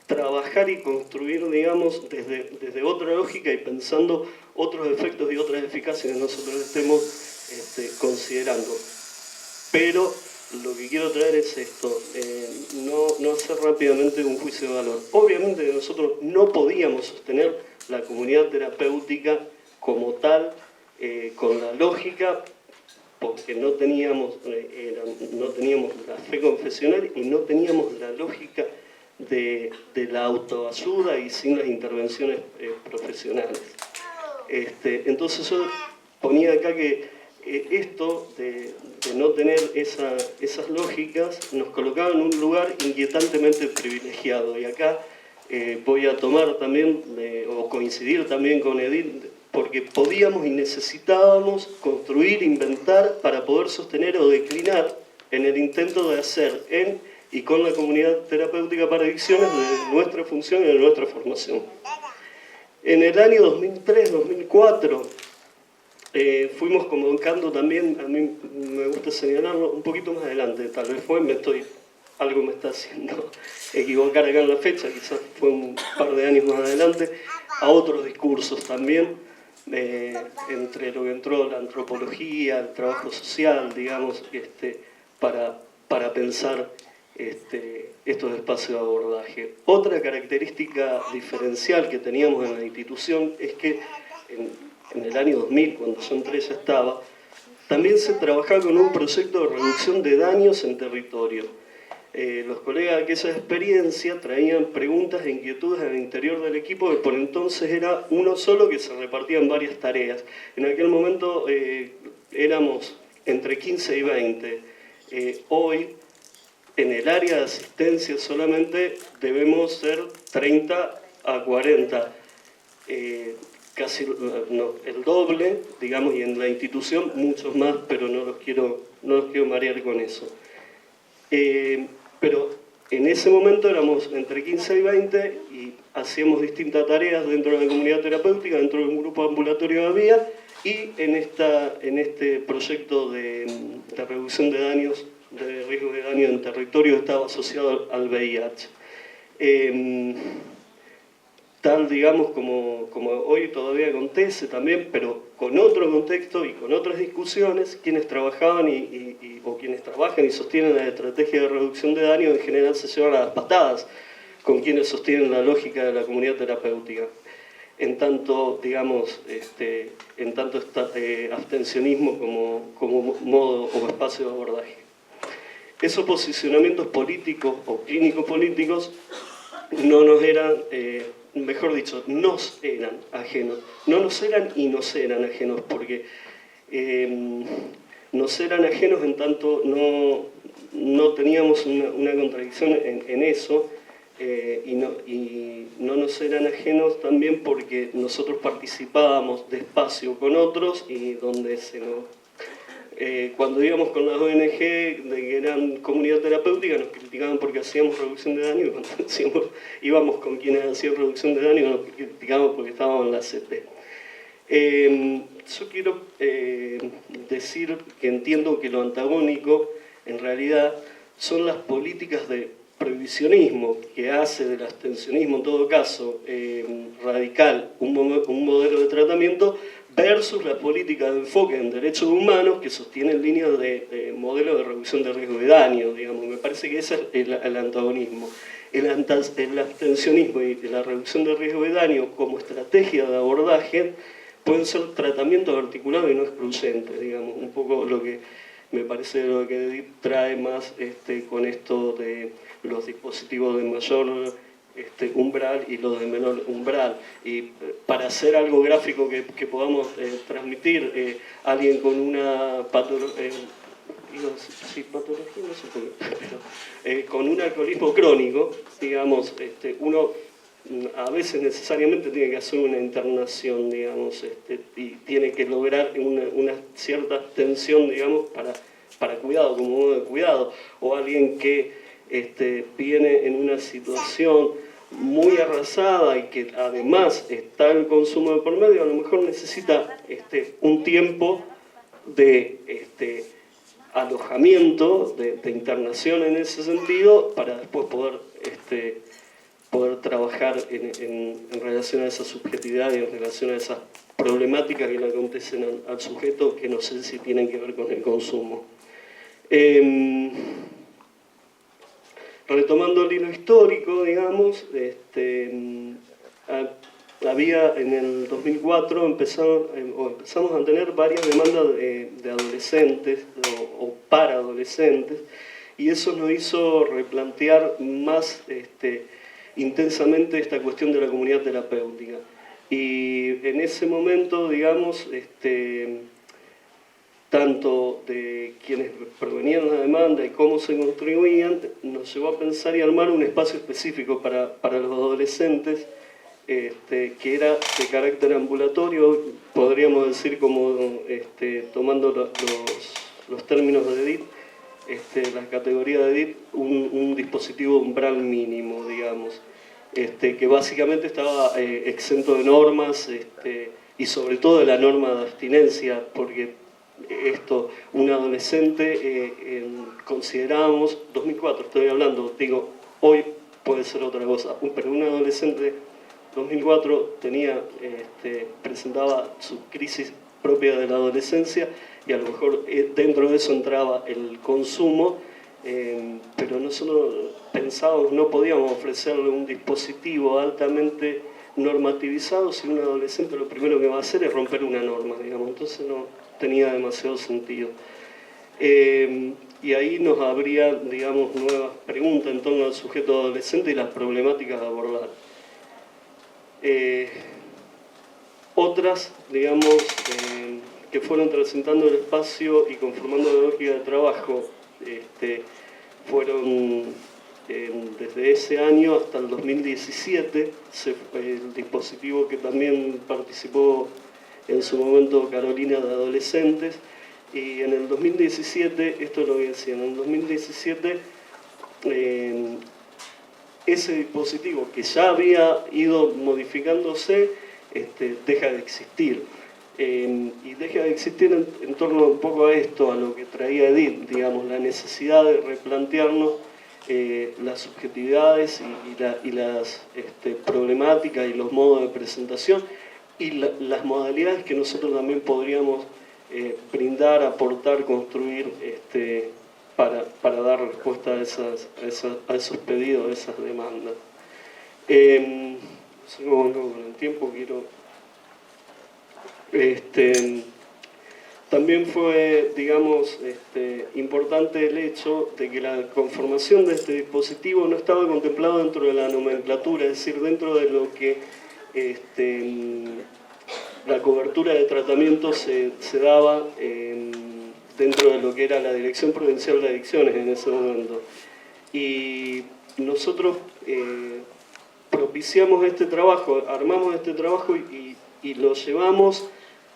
trabajar y construir, digamos, desde otra lógica y pensando otros efectos y otras eficacias que nosotros estemos considerando. Pero lo que quiero traer es esto, no hacer rápidamente un juicio de valor. Obviamente que nosotros no podíamos sostener la comunidad terapéutica como tal, con la lógica, porque no teníamos la fe confesional y no teníamos la lógica de la autoayuda y sin las intervenciones profesionales. Entonces yo ponía acá que esto de no tener esas lógicas nos colocaba en un lugar inquietantemente privilegiado. Y acá voy a tomar también, o coincidir también con Edith, porque podíamos y necesitábamos construir, inventar para poder sostener o declinar en el intento de hacer en y con la comunidad terapéutica para adicciones de nuestra función y de nuestra formación. En el año 2003-2004 fuimos convocando también, a mí me gusta señalarlo un poquito más adelante, tal vez algo me está haciendo equivocar acá en la fecha, quizás fue un par de años más adelante, a otros discursos también, entre lo que entró la antropología, el trabajo social, digamos, para pensar estos espacios de abordaje. Otra característica diferencial que teníamos en la institución es que en el año 2000, cuando yo entré ya estaba, también se trabajaba con un proyecto de reducción de daños en territorio. Los colegas de aquella experiencia traían preguntas e inquietudes al interior del equipo, que por entonces era uno solo que se repartía en varias tareas. En aquel momento éramos entre 15 y 20. Hoy, en el área de asistencia solamente debemos ser 30 a 40. casi el doble, digamos, y en la institución muchos más, pero no los quiero marear con eso. Pero en ese momento éramos entre 15 y 20 y hacíamos distintas tareas dentro de la comunidad terapéutica, dentro de un grupo ambulatorio que había, y en este proyecto de reducción de daños, de riesgo de daño en territorio, estaba asociado al VIH. Tal, digamos, como hoy todavía acontece también, pero con otro contexto y con otras discusiones, quienes trabajaban o quienes trabajan y sostienen la estrategia de reducción de daño en general se llevan a las patadas con quienes sostienen la lógica de la comunidad terapéutica. En tanto, digamos, abstencionismo como modo o espacio de abordaje. Esos posicionamientos políticos o clínico-políticos no nos eran, mejor dicho, nos eran ajenos. No nos eran y nos eran ajenos, porque nos eran ajenos en tanto no teníamos una contradicción en eso, y no nos eran ajenos también porque nosotros participábamos de espacio con otros y donde cuando íbamos con las ONG de que eran comunidad terapéutica nos criticaban porque hacíamos reducción de daño, y cuando íbamos con quienes hacían reducción de daño nos criticaban porque estábamos en la CT. Yo quiero decir que entiendo que lo antagónico en realidad son las políticas de prohibicionismo que hace del abstencionismo en todo caso radical un modelo de tratamiento versus la política de enfoque en derechos humanos que sostienen líneas de modelo de reducción de riesgo de daño, digamos. Me parece que ese es el antagonismo. El abstencionismo y la reducción de riesgo de daño como estrategia de abordaje pueden ser tratamientos articulados y no excluyentes, digamos, un poco lo que me parece lo que Edith trae más con esto de los dispositivos de mayor umbral y los de menor umbral. Y para hacer algo gráfico que podamos transmitir, alguien con una patología, patología no sé por qué, pero con un alcoholismo crónico, digamos, uno a veces necesariamente tiene que hacer una internación, digamos, y tiene que lograr una cierta abstención, digamos, para cuidado, como modo de cuidado, o alguien que viene en una situación muy arrasada y que además está el consumo de por medio, a lo mejor necesita un tiempo de alojamiento, de internación en ese sentido, para después poder trabajar en relación a esa subjetividad y en relación a esas problemáticas que le acontecen al sujeto, que no sé si tienen que ver con el consumo. Retomando el hilo histórico, digamos, había en el 2004 empezamos a tener varias demandas de adolescentes o para adolescentes, y eso nos hizo replantear más intensamente esta cuestión de la comunidad terapéutica. Y en ese momento, digamos, tanto de quienes provenían de la demanda y cómo se contribuían, nos llevó a pensar y armar un espacio específico para los adolescentes, que era de carácter ambulatorio, podríamos decir, como tomando los términos de Edith, la categoría de Edith, un dispositivo umbral mínimo, digamos, que básicamente estaba exento de normas y sobre todo de la norma de abstinencia, porque un adolescente, considerábamos, 2004 estoy hablando, digo, hoy puede ser otra cosa, pero un adolescente 2004 presentaba su crisis propia de la adolescencia y a lo mejor dentro de eso entraba el consumo, pero nosotros pensábamos, no podíamos ofrecerle un dispositivo altamente normativizado si un adolescente lo primero que va a hacer es romper una norma, digamos, entonces no tenía demasiado sentido. Y ahí nos habría, digamos, nuevas preguntas en torno al sujeto adolescente y las problemáticas a abordar. Otras, digamos, que fueron transitando el espacio y conformando la lógica de trabajo, fueron desde ese año hasta el 2017, el dispositivo que también participó en su momento Carolina de adolescentes, y en el 2017, esto es lo que decía, en el 2017 ese dispositivo que ya había ido modificándose deja de existir. Y deja de existir en torno un poco a esto, a lo que traía Edith, digamos, la necesidad de replantearnos las subjetividades y las problemáticas y los modos de presentación y las modalidades que nosotros también podríamos brindar, aportar, construir para dar respuesta a esos pedidos, a esas demandas. No sé cómo vengo con el tiempo, quiero... También fue, digamos, importante el hecho de que la conformación de este dispositivo no estaba contemplado dentro de la nomenclatura, es decir, dentro de lo que la cobertura de tratamiento se daba dentro de lo que era la Dirección Provincial de Adicciones en ese momento. Y nosotros propiciamos este trabajo, armamos este trabajo y lo llevamos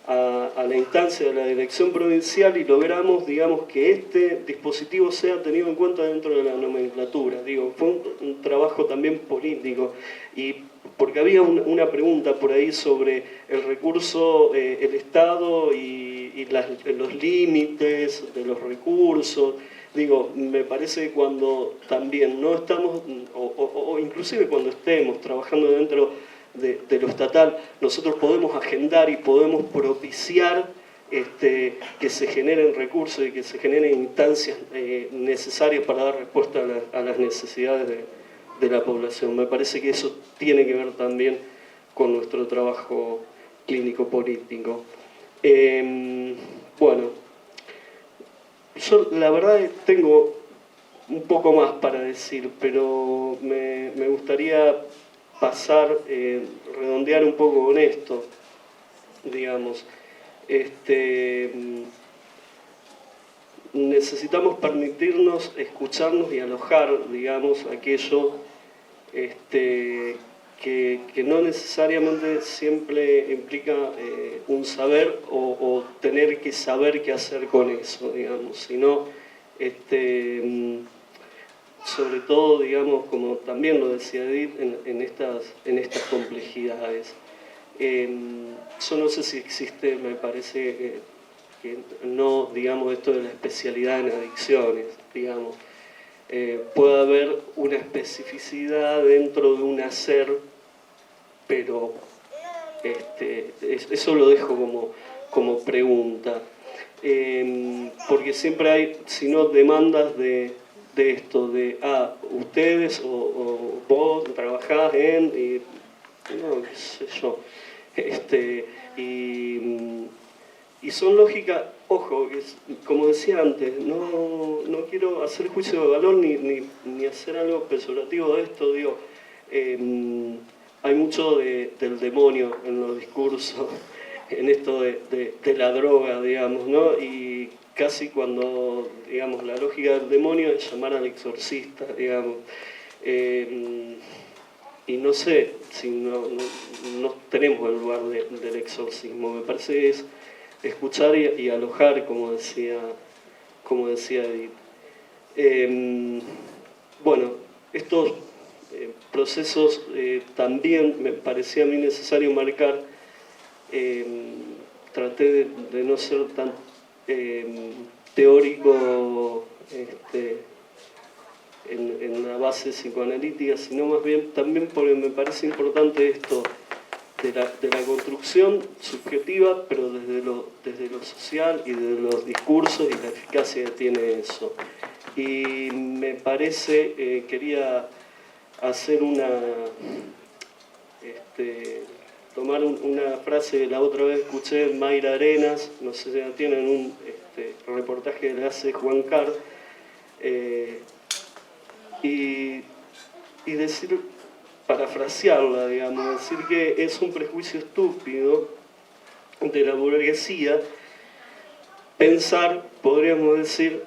a la instancia de la Dirección Provincial y logramos, digamos, que este dispositivo sea tenido en cuenta dentro de la nomenclatura. Digo, fue un trabajo también político, y porque había una pregunta por ahí sobre el recurso, el Estado y los límites de los recursos. Digo, me parece que cuando también no estamos, o inclusive cuando estemos trabajando dentro de lo estatal, nosotros podemos agendar y podemos propiciar que se generen recursos y que se generen instancias necesarias para dar respuesta a las necesidades de la población. Me parece que eso tiene que ver también con nuestro trabajo clínico-político. Bueno, yo la verdad tengo un poco más para decir, pero me gustaría pasar, redondear un poco con esto, digamos. Necesitamos permitirnos escucharnos y alojar, digamos, aquello que no necesariamente siempre implica un saber o tener que saber qué hacer con eso, digamos, sino sobre todo, digamos, como también lo decía Edith, en estas complejidades. Yo no sé si existe, me parece que no, digamos, esto de la especialidad en adicciones, digamos. Puede haber una especificidad dentro de un hacer, pero eso lo dejo como pregunta. Porque siempre hay, si no, demandas de esto, de ustedes o vos trabajás en, no, qué sé yo, y son lógicas, ojo, como decía antes, no quiero hacer juicio de valor ni hacer algo peyorativo de esto, digo, hay mucho del demonio en los discursos, en esto de la droga, digamos, ¿no? Y casi cuando, digamos, la lógica del demonio es llamar al exorcista, digamos. Y no sé si no tenemos el lugar del exorcismo. Me parece que es escuchar y alojar, como decía Edith. Bueno, estos procesos también me parecía a mí necesario marcar. Traté de no ser tan teórico en la base psicoanalítica, sino más bien también porque me parece importante esto de la construcción subjetiva, pero desde lo social y de los discursos y la eficacia que tiene eso. Y me parece, quería hacer tomar una frase que la otra vez escuché de Mayra Arenas, no sé si la tienen, un reportaje que le hace Juan Carr, y decir, parafrasearla, digamos, decir que es un prejuicio estúpido de la burguesía pensar, podríamos decir,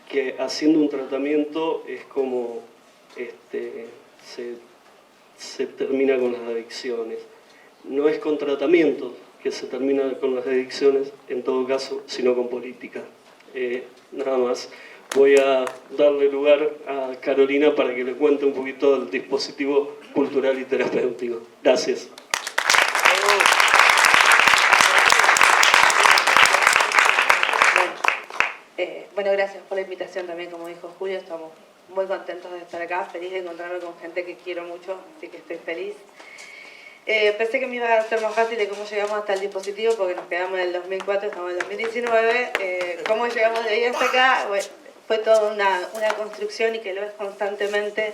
que haciendo un tratamiento es como se termina con las adicciones. No es con tratamiento que se termina con las adicciones, en todo caso, sino con política. Nada más. Voy a darle lugar a Carolina para que le cuente un poquito del dispositivo cultural y terapéutico. Gracias. Bueno, gracias por la invitación también, como dijo Julio, estamos muy contentos de estar acá, feliz de encontrarme con gente que quiero mucho, así que estoy feliz. Pensé que me iba a ser más fácil de cómo llegamos hasta el dispositivo, porque nos quedamos en el 2004, estamos en el 2019, cómo llegamos de ahí hasta acá, bueno, fue toda una construcción y que lo es constantemente.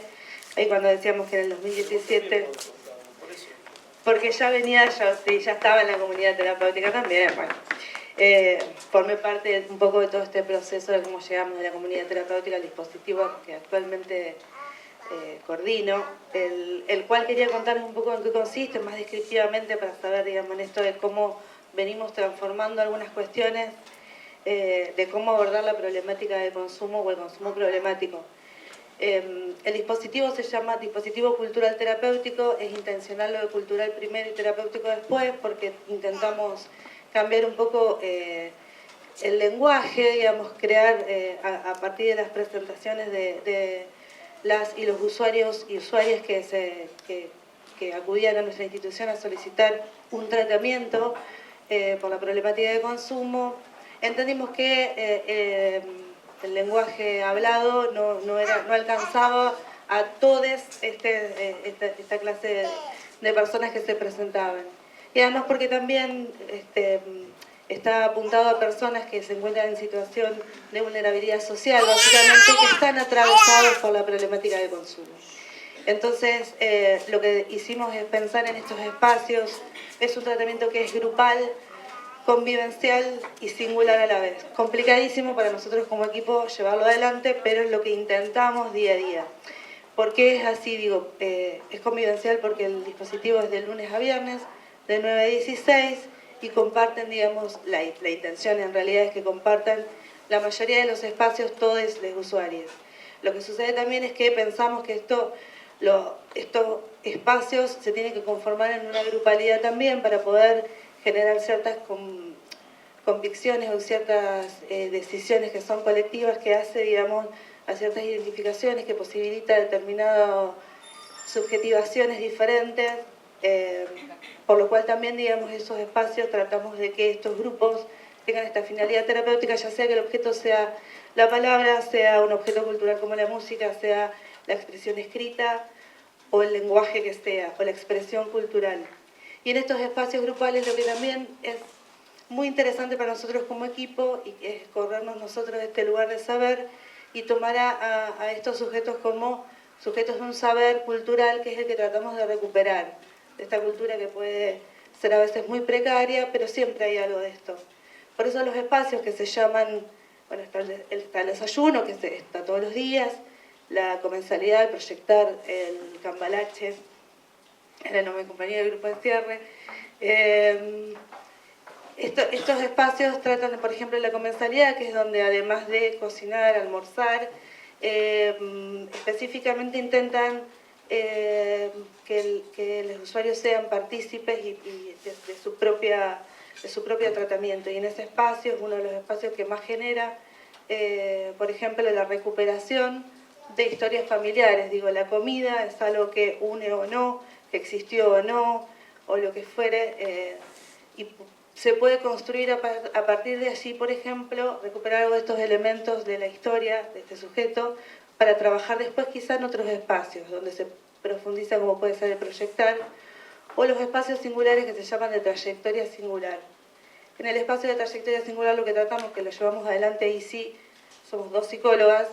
Ahí cuando decíamos que en el 2017, porque ya venía, ya estaba en la comunidad terapéutica también, bueno. Formé parte un poco de todo este proceso de cómo llegamos de la comunidad terapéutica al dispositivo que actualmente coordino, el cual quería contarles un poco en qué consiste, más descriptivamente para saber, digamos, en esto de cómo venimos transformando algunas cuestiones, de cómo abordar la problemática del consumo o el consumo problemático. El dispositivo se llama Dispositivo Cultural Terapéutico, es intencional lo de cultural primero y terapéutico después, porque intentamos cambiar un poco el lenguaje, digamos, crear a partir de las presentaciones de las y los usuarios y usuarias que acudían a nuestra institución a solicitar un tratamiento por la problemática de consumo. Entendimos que el lenguaje hablado no alcanzaba a todas esta clase de personas que se presentaban. Y además porque también está apuntado a personas que se encuentran en situación de vulnerabilidad social, básicamente que están atravesados por la problemática de consumo. Entonces, lo que hicimos es pensar en estos espacios, es un tratamiento que es grupal, convivencial y singular a la vez. Complicadísimo para nosotros como equipo llevarlo adelante, pero es lo que intentamos día a día. ¿Por qué es así? Digo, es convivencial porque el dispositivo es de lunes a viernes, de 9 a 16, y comparten, digamos, la intención en realidad es que compartan la mayoría de los espacios todos los usuarios. Lo que sucede también es que pensamos que estos espacios se tienen que conformar en una grupalidad también para poder generar ciertas convicciones o ciertas decisiones que son colectivas, que hace, digamos, a ciertas identificaciones, que posibilita determinadas subjetivaciones diferentes, por lo cual también, digamos, esos espacios tratamos de que estos grupos tengan esta finalidad terapéutica, ya sea que el objeto sea la palabra, sea un objeto cultural como la música, sea la expresión escrita o el lenguaje que sea, o la expresión cultural. Y en estos espacios grupales lo que también es muy interesante para nosotros como equipo y es corrernos nosotros de este lugar de saber y tomar a estos sujetos como sujetos de un saber cultural que es el que tratamos de recuperar, de esta cultura que puede ser a veces muy precaria, pero siempre hay algo de esto. Por eso los espacios que se llaman, bueno, está el desayuno, que está todos los días, la comensalidad de proyectar el cambalache, era el nombre de compañía del grupo de cierre. Estos espacios tratan de, por ejemplo, la comensalidad, que es donde además de cocinar, almorzar, específicamente intentan que los usuarios sean partícipes y de su propio tratamiento. Y en ese espacio es uno de los espacios que más genera, por ejemplo, la recuperación de historias familiares. Digo, la comida es algo que une o no, que existió o no, o lo que fuere, y se puede construir a partir de allí, por ejemplo, recuperar algo de estos elementos de la historia de este sujeto para trabajar después quizá en otros espacios, donde se profundiza como puede ser el proyectar, o los espacios singulares que se llaman de trayectoria singular. En el espacio de trayectoria singular lo que tratamos, que lo llevamos adelante y sí, somos dos psicólogas,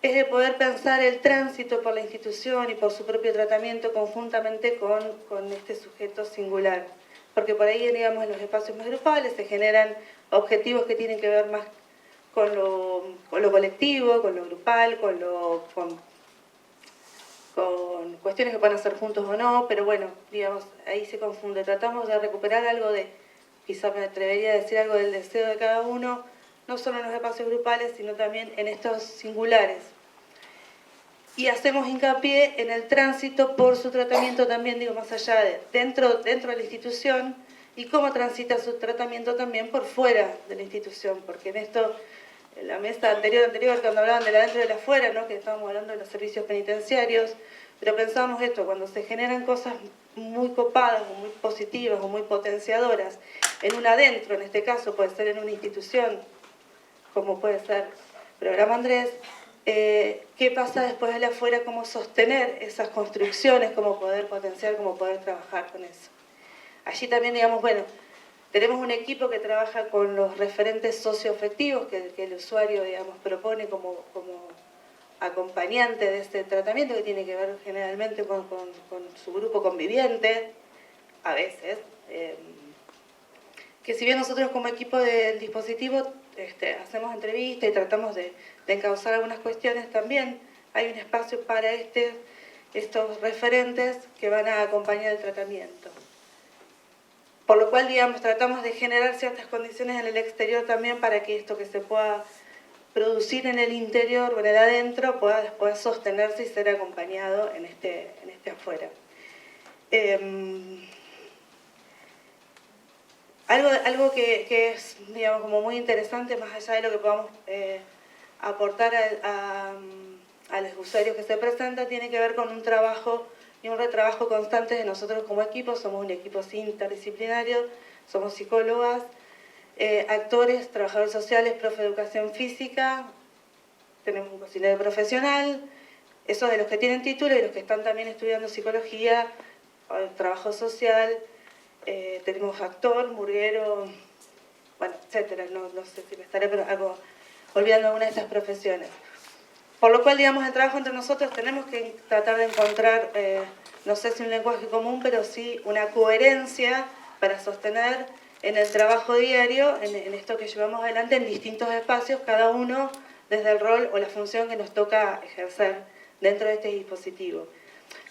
es de poder pensar el tránsito por la institución y por su propio tratamiento conjuntamente con este sujeto singular. Porque por ahí, digamos, en los espacios más grupales se generan objetivos que tienen que ver más con lo colectivo, con lo grupal, con cuestiones que pueden hacer juntos o no, pero bueno, digamos, ahí se confunde. Tratamos de recuperar algo de, quizá me atrevería a decir algo del deseo de cada uno, no solo en los espacios grupales, sino también en estos singulares. Y hacemos hincapié en el tránsito por su tratamiento también, digo, más allá de dentro de la institución, y cómo transita su tratamiento también por fuera de la institución, porque en esto, en la mesa anterior, cuando hablaban de la dentro y de la afuera, ¿no? Que estábamos hablando de los servicios penitenciarios, pero pensábamos esto, cuando se generan cosas muy copadas, o muy positivas, o muy potenciadoras, en un adentro, en este caso puede ser en una institución, como puede ser Programa Andrés, qué pasa después de la afuera, cómo sostener esas construcciones, cómo poder potenciar, cómo poder trabajar con eso. Allí también, digamos, bueno, tenemos un equipo que trabaja con los referentes socioafectivos que el usuario, digamos, propone como acompañante de este tratamiento, que tiene que ver generalmente con su grupo conviviente, a veces, que si bien nosotros como equipo del dispositivo hacemos entrevistas y tratamos de encauzar algunas cuestiones, también hay un espacio para estos referentes que van a acompañar el tratamiento. Por lo cual, digamos, tratamos de generar ciertas condiciones en el exterior también para que esto que se pueda producir en el interior o en el adentro pueda después sostenerse y ser acompañado en este afuera. Algo que es, digamos, como muy interesante, más allá de lo que podamos aportar a los usuarios que se presentan, tiene que ver con un trabajo y un retrabajo constante de nosotros como equipo. Somos un equipo interdisciplinario, somos psicólogas, actores, trabajadores sociales, profe de educación física, tenemos un cocinero profesional, esos de los que tienen título y los que están también estudiando psicología, trabajo social, tenemos actor, murguero, bueno, etcétera, no sé si me estaré olvidando alguna de estas profesiones. Por lo cual, digamos, el trabajo entre nosotros tenemos que tratar de encontrar, no sé si un lenguaje común, pero sí una coherencia para sostener en el trabajo diario, en esto que llevamos adelante en distintos espacios, cada uno desde el rol o la función que nos toca ejercer dentro de este dispositivo.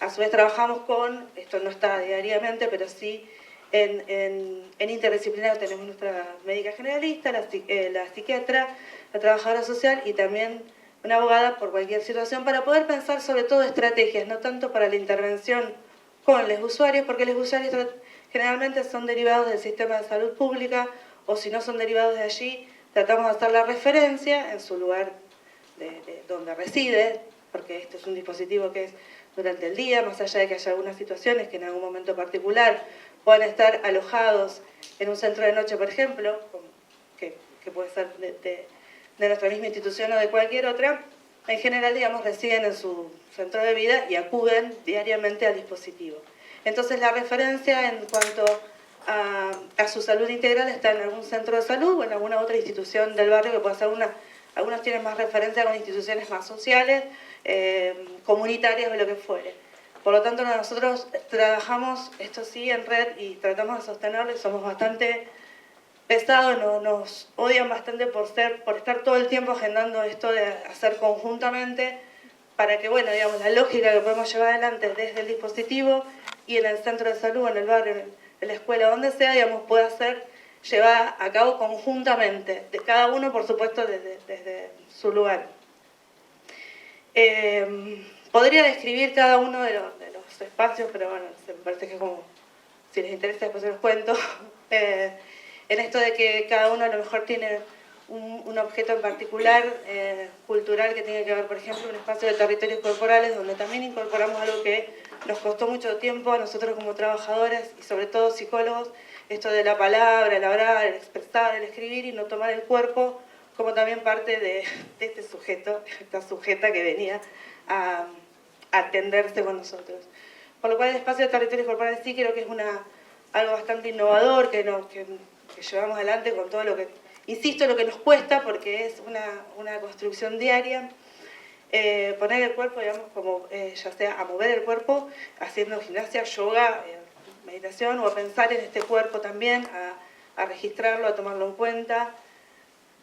A su vez trabajamos con, esto no está diariamente, pero sí en interdisciplinario tenemos nuestra médica generalista, la psiquiatra, la trabajadora social y también una abogada por cualquier situación, para poder pensar sobre todo estrategias, no tanto para la intervención con los usuarios, porque los usuarios generalmente son derivados del sistema de salud pública, o si no son derivados de allí, tratamos de hacer la referencia en su lugar de donde reside, porque este es un dispositivo que es durante el día, más allá de que haya algunas situaciones que en algún momento particular puedan estar alojados en un centro de noche, por ejemplo, que puede ser de nuestra misma institución o de cualquier otra, en general, digamos, residen en su centro de vida y acuden diariamente al dispositivo. Entonces, la referencia en cuanto a su salud integral está en algún centro de salud o en alguna otra institución del barrio, que puede ser algunos tienen más referencia con instituciones más sociales, comunitarias o lo que fuere. Por lo tanto, nosotros trabajamos, esto sí, en red y tratamos de sostenerlo y somos bastante pesados, nos odian bastante por estar todo el tiempo agendando esto de hacer conjuntamente para que, bueno, digamos, la lógica que podemos llevar adelante desde el dispositivo y en el centro de salud, en el barrio, en la escuela, donde sea, digamos, pueda ser llevada a cabo conjuntamente, de cada uno, por supuesto, desde su lugar. Podría describir cada uno de los espacios, pero bueno, me parece que como, si les interesa después se los cuento, en esto de que cada uno a lo mejor tiene un objeto en particular, cultural, que tiene que ver, por ejemplo, un espacio de territorios corporales, donde también incorporamos algo que nos costó mucho tiempo a nosotros como trabajadores y sobre todo psicólogos, esto de la palabra, el hablar, el expresar, el escribir y no tomar el cuerpo como también parte de este sujeto, esta sujeta que venía a atenderse con nosotros. Por lo cual el espacio de territorios corporales sí creo que es algo bastante innovador que llevamos adelante con todo lo que, insisto, lo que nos cuesta, porque es una construcción diaria. Poner el cuerpo, digamos, como ya sea a mover el cuerpo, haciendo gimnasia, yoga, meditación, o a pensar en este cuerpo también, a registrarlo, a tomarlo en cuenta,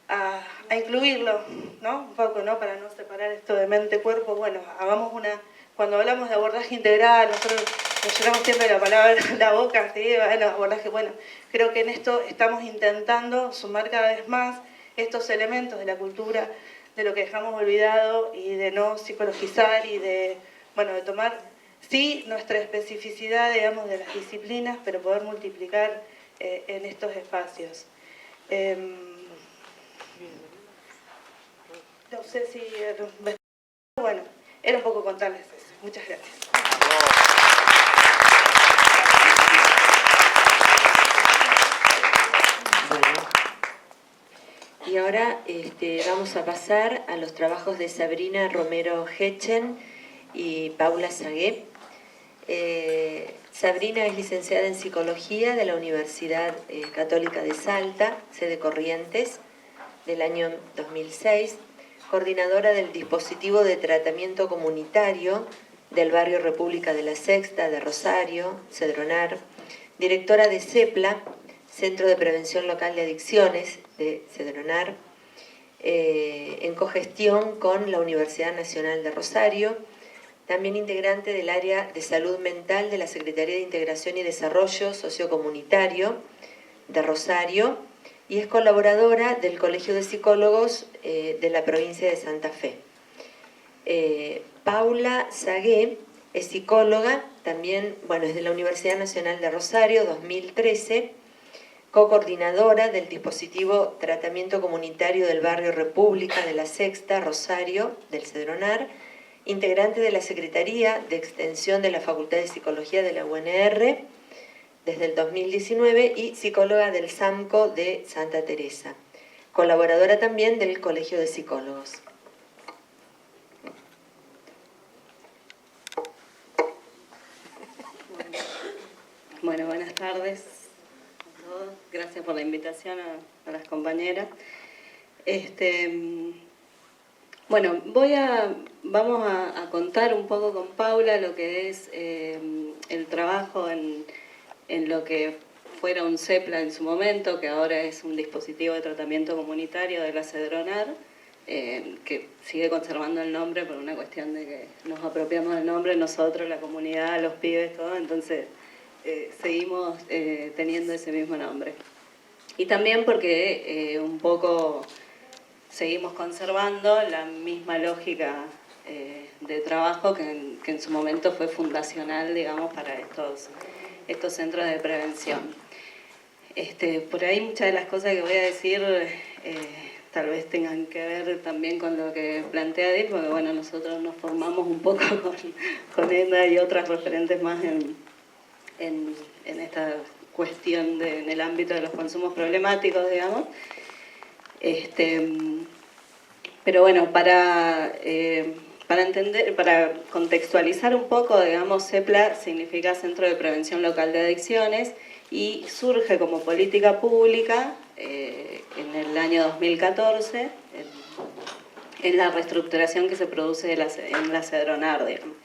a incluirlo, ¿no? Un poco, ¿no? Para no separar esto de mente-cuerpo. Bueno, hagamos cuando hablamos de abordaje integral, nosotros nos llenamos siempre la palabra la boca, ¿sí? Bueno, abordaje, bueno, creo que en esto estamos intentando sumar cada vez más estos elementos de la cultura, de lo que dejamos olvidado y de no psicologizar y de, bueno, de tomar, sí, nuestra especificidad, digamos, de las disciplinas, pero poder multiplicar en estos espacios. No sé si... Bueno, era un poco contarles eso. Muchas gracias. Y ahora vamos a pasar a los trabajos de Sabrina Romero Hechen y Paula Sagué. Sabrina es licenciada en Psicología de la Universidad Católica de Salta, sede Corrientes, del año 2006, coordinadora del dispositivo de tratamiento comunitario del barrio República de la Sexta de Rosario, Cedronar, directora de CEPLA, Centro de Prevención Local de Adicciones de Cedronar, en cogestión con la Universidad Nacional de Rosario, también integrante del área de salud mental de la Secretaría de Integración y Desarrollo Sociocomunitario de Rosario y es colaboradora del Colegio de Psicólogos de la provincia de Santa Fe. Paula Sagué es psicóloga, también, bueno, es de la Universidad Nacional de Rosario, 2013, co-coordinadora del dispositivo Tratamiento Comunitario del Barrio República de la Sexta, Rosario, del Cedronar, integrante de la Secretaría de Extensión de la Facultad de Psicología de la UNR desde el 2019 y psicóloga del SAMCO de Santa Teresa, colaboradora también del Colegio de Psicólogos. Bueno, buenas tardes a todos. Gracias por la invitación a las compañeras. Bueno, vamos a contar un poco con Paula lo que es el trabajo en lo que fuera un CEPLA en su momento, que ahora es un dispositivo de tratamiento comunitario de la Cedronar, que sigue conservando el nombre por una cuestión de que nos apropiamos del nombre nosotros, la comunidad, los pibes, todo, entonces seguimos teniendo ese mismo nombre. Y también porque un poco seguimos conservando la misma lógica de trabajo que en su momento fue fundacional, digamos, para estos centros de prevención. Por ahí muchas de las cosas que voy a decir tal vez tengan que ver también con lo que plantea Edith, porque bueno, nosotros nos formamos un poco con Edna y otras referentes más en esta cuestión en el ámbito de los consumos problemáticos, digamos. Pero bueno, para entender, para contextualizar un poco, digamos, CEPLA significa Centro de Prevención Local de Adicciones y surge como política pública en el año 2014 en la reestructuración que se produce en la Cedronar, digamos.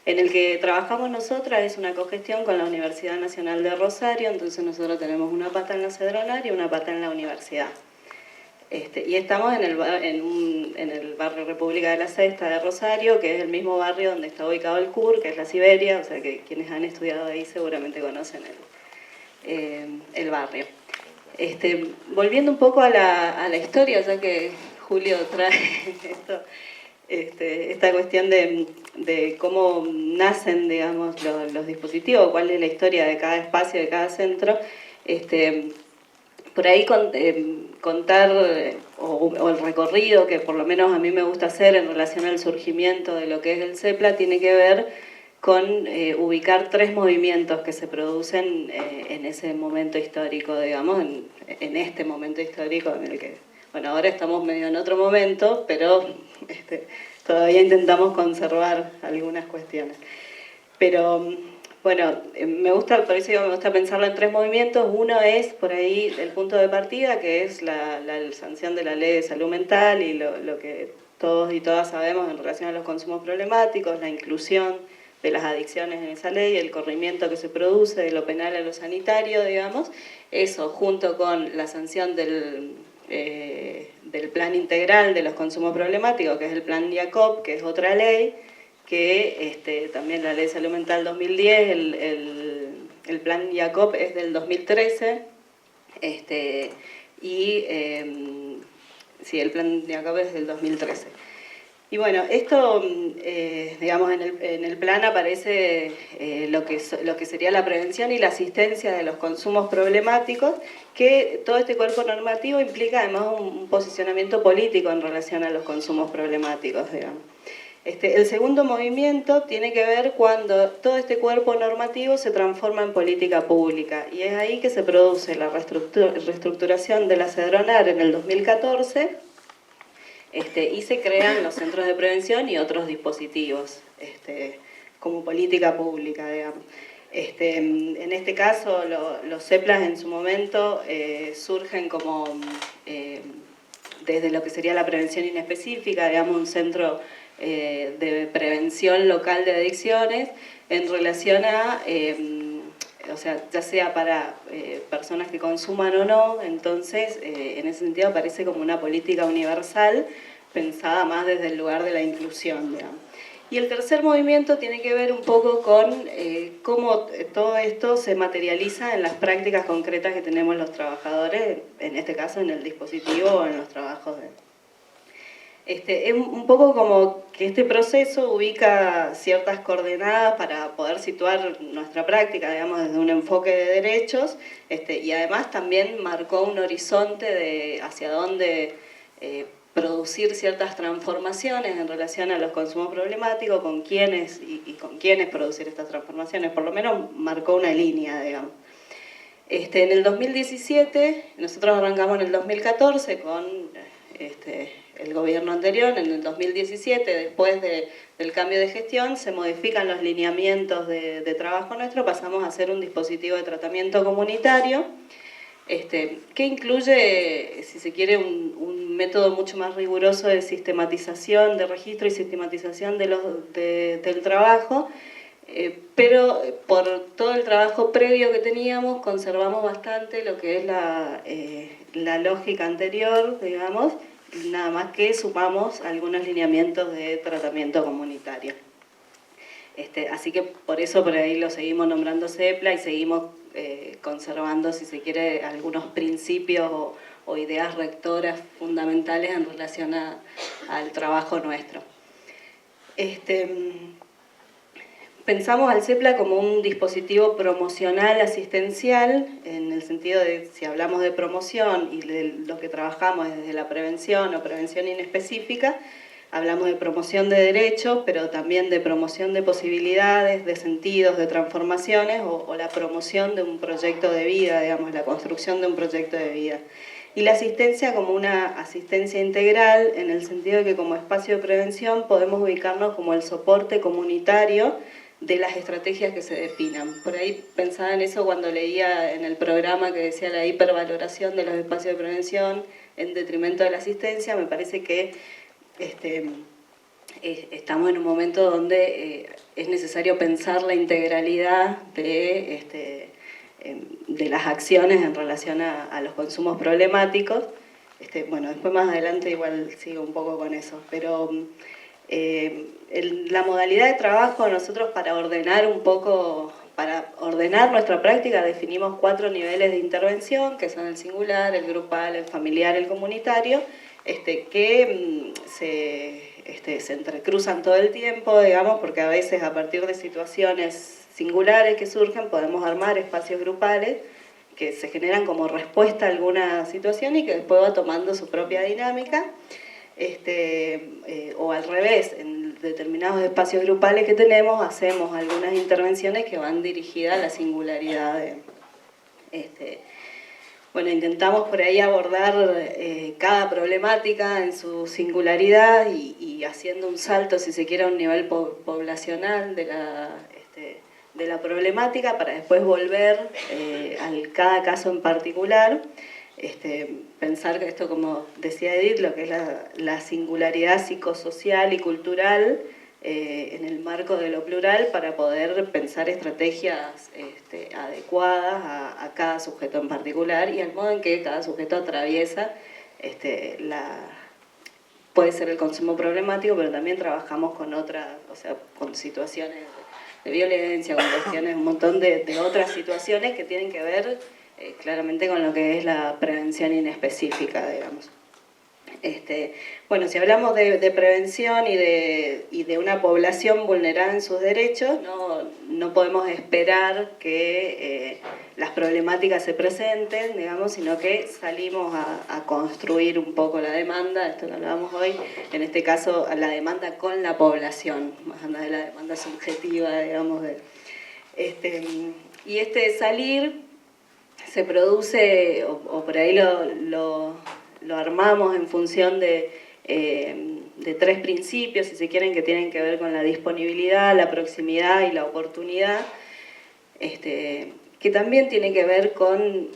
En el que trabajamos nosotras es una cogestión con la Universidad Nacional de Rosario, entonces nosotros tenemos una pata en la Cedronar y una pata en la universidad. Y estamos en el barrio República de la Sexta de Rosario, que es el mismo barrio donde está ubicado el CUR, que es la Siberia, o sea que quienes han estudiado ahí seguramente conocen el barrio. Volviendo un poco a la historia, ya que Julio trae esta cuestión de cómo nacen, digamos, los dispositivos, cuál es la historia de cada espacio, de cada centro, por ahí contar o el recorrido que por lo menos a mí me gusta hacer en relación al surgimiento de lo que es el CEPLA tiene que ver con ubicar 3 movimientos que se producen en ese momento histórico, digamos, en este momento histórico en el que, bueno, ahora estamos medio en otro momento, pero todavía intentamos conservar algunas cuestiones. Pero bueno, por eso me gusta pensarlo en 3 movimientos. Uno es, por ahí, el punto de partida, que es la sanción de la Ley de Salud Mental y lo que todos y todas sabemos en relación a los consumos problemáticos, la inclusión de las adicciones en esa ley, el corrimiento que se produce de lo penal a lo sanitario, digamos. Eso, junto con la sanción del plan integral de los consumos problemáticos, que es el plan IACOP, que es otra ley, que también la Ley de Salud Mental 2010, el plan IACOP es del 2013, y sí, el plan de ACAP es del 2013. Y bueno, esto, digamos, en el plan aparece lo que sería la prevención y la asistencia de los consumos problemáticos, que todo este cuerpo normativo implica además un posicionamiento político en relación a los consumos problemáticos, digamos. El segundo movimiento tiene que ver cuando todo este cuerpo normativo se transforma en política pública, y es ahí que se produce la reestructuración de la CEDRONAR en el 2014, y se crean los centros de prevención y otros dispositivos como política pública, digamos. En este caso, los CEPLAS en su momento surgen como desde lo que sería la prevención inespecífica, digamos, un centro de prevención local de adicciones en relación a, o sea, ya sea para personas que consuman o no. Entonces, en ese sentido aparece como una política universal pensada más desde el lugar de la inclusión, digamos. Y el tercer movimiento tiene que ver un poco con cómo todo esto se materializa en las prácticas concretas que tenemos los trabajadores, en este caso en el dispositivo o en los trabajos es un poco como que este proceso ubica ciertas coordenadas para poder situar nuestra práctica, digamos, desde un enfoque de derechos, y además también marcó un horizonte de hacia dónde producir ciertas transformaciones en relación a los consumos problemáticos, con quiénes y con quiénes producir estas transformaciones, por lo menos marcó una línea, digamos. En el 2017, nosotros arrancamos en el 2014 con el gobierno anterior. En el 2017, después del cambio de gestión, se modifican los lineamientos de trabajo nuestro, pasamos a hacer un dispositivo de tratamiento comunitario, que incluye, si se quiere, un método mucho más riguroso de sistematización, de registro y sistematización del trabajo, pero por todo el trabajo previo que teníamos conservamos bastante lo que es la lógica anterior, digamos, nada más que sumamos algunos lineamientos de tratamiento comunitario. Así que por eso por ahí lo seguimos nombrando CEPLA y seguimos conservando, si se quiere, algunos principios o ideas rectoras fundamentales en relación al trabajo nuestro. Pensamos al CEPLA como un dispositivo promocional asistencial, en el sentido de, si hablamos de promoción y de lo que trabajamos desde la prevención o prevención inespecífica, hablamos de promoción de derechos, pero también de promoción de posibilidades, de sentidos, de transformaciones, o la promoción de un proyecto de vida, digamos, la construcción de un proyecto de vida. Y la asistencia como una asistencia integral, en el sentido de que como espacio de prevención podemos ubicarnos como el soporte comunitario de las estrategias que se definan. Por ahí pensaba en eso cuando leía en el programa que decía la hipervaloración de los espacios de prevención en detrimento de la asistencia. Me parece que estamos en un momento donde es necesario pensar la integralidad de las acciones en relación a los consumos problemáticos. Bueno, después más adelante igual sigo un poco con eso, pero la modalidad de trabajo nosotros para ordenar nuestra práctica definimos 4 niveles de intervención, que son el singular, el grupal, el familiar, el comunitario, que se entrecruzan todo el tiempo, digamos, porque a veces a partir de situaciones singulares que surgen podemos armar espacios grupales que se generan como respuesta a alguna situación y que después va tomando su propia dinámica. O al revés, en determinados espacios grupales que tenemos hacemos algunas intervenciones que van dirigidas a la singularidad. Bueno, intentamos por ahí abordar cada problemática en su singularidad y haciendo un salto, si se quiere, a un nivel poblacional de la problemática para después volver a cada caso en particular. Pensar que esto, como decía Edith, lo que es la singularidad psicosocial y cultural en el marco de lo plural para poder pensar estrategias adecuadas a cada sujeto en particular y al modo en que cada sujeto atraviesa puede ser el consumo problemático, pero también trabajamos con otras, o sea, con situaciones de violencia, con cuestiones, un montón de otras situaciones que tienen que ver claramente con lo que es la prevención inespecífica, digamos. Bueno, si hablamos de prevención y de una población vulnerada en sus derechos, no podemos esperar que las problemáticas se presenten, digamos, sino que salimos a construir un poco la demanda, esto lo hablábamos hoy, en este caso la demanda con la población, más allá de la demanda subjetiva, digamos. Y este salir se produce, o por ahí lo armamos en función de 3 principios, si se quieren, que tienen que ver con la disponibilidad, la proximidad y la oportunidad, que también tiene que ver con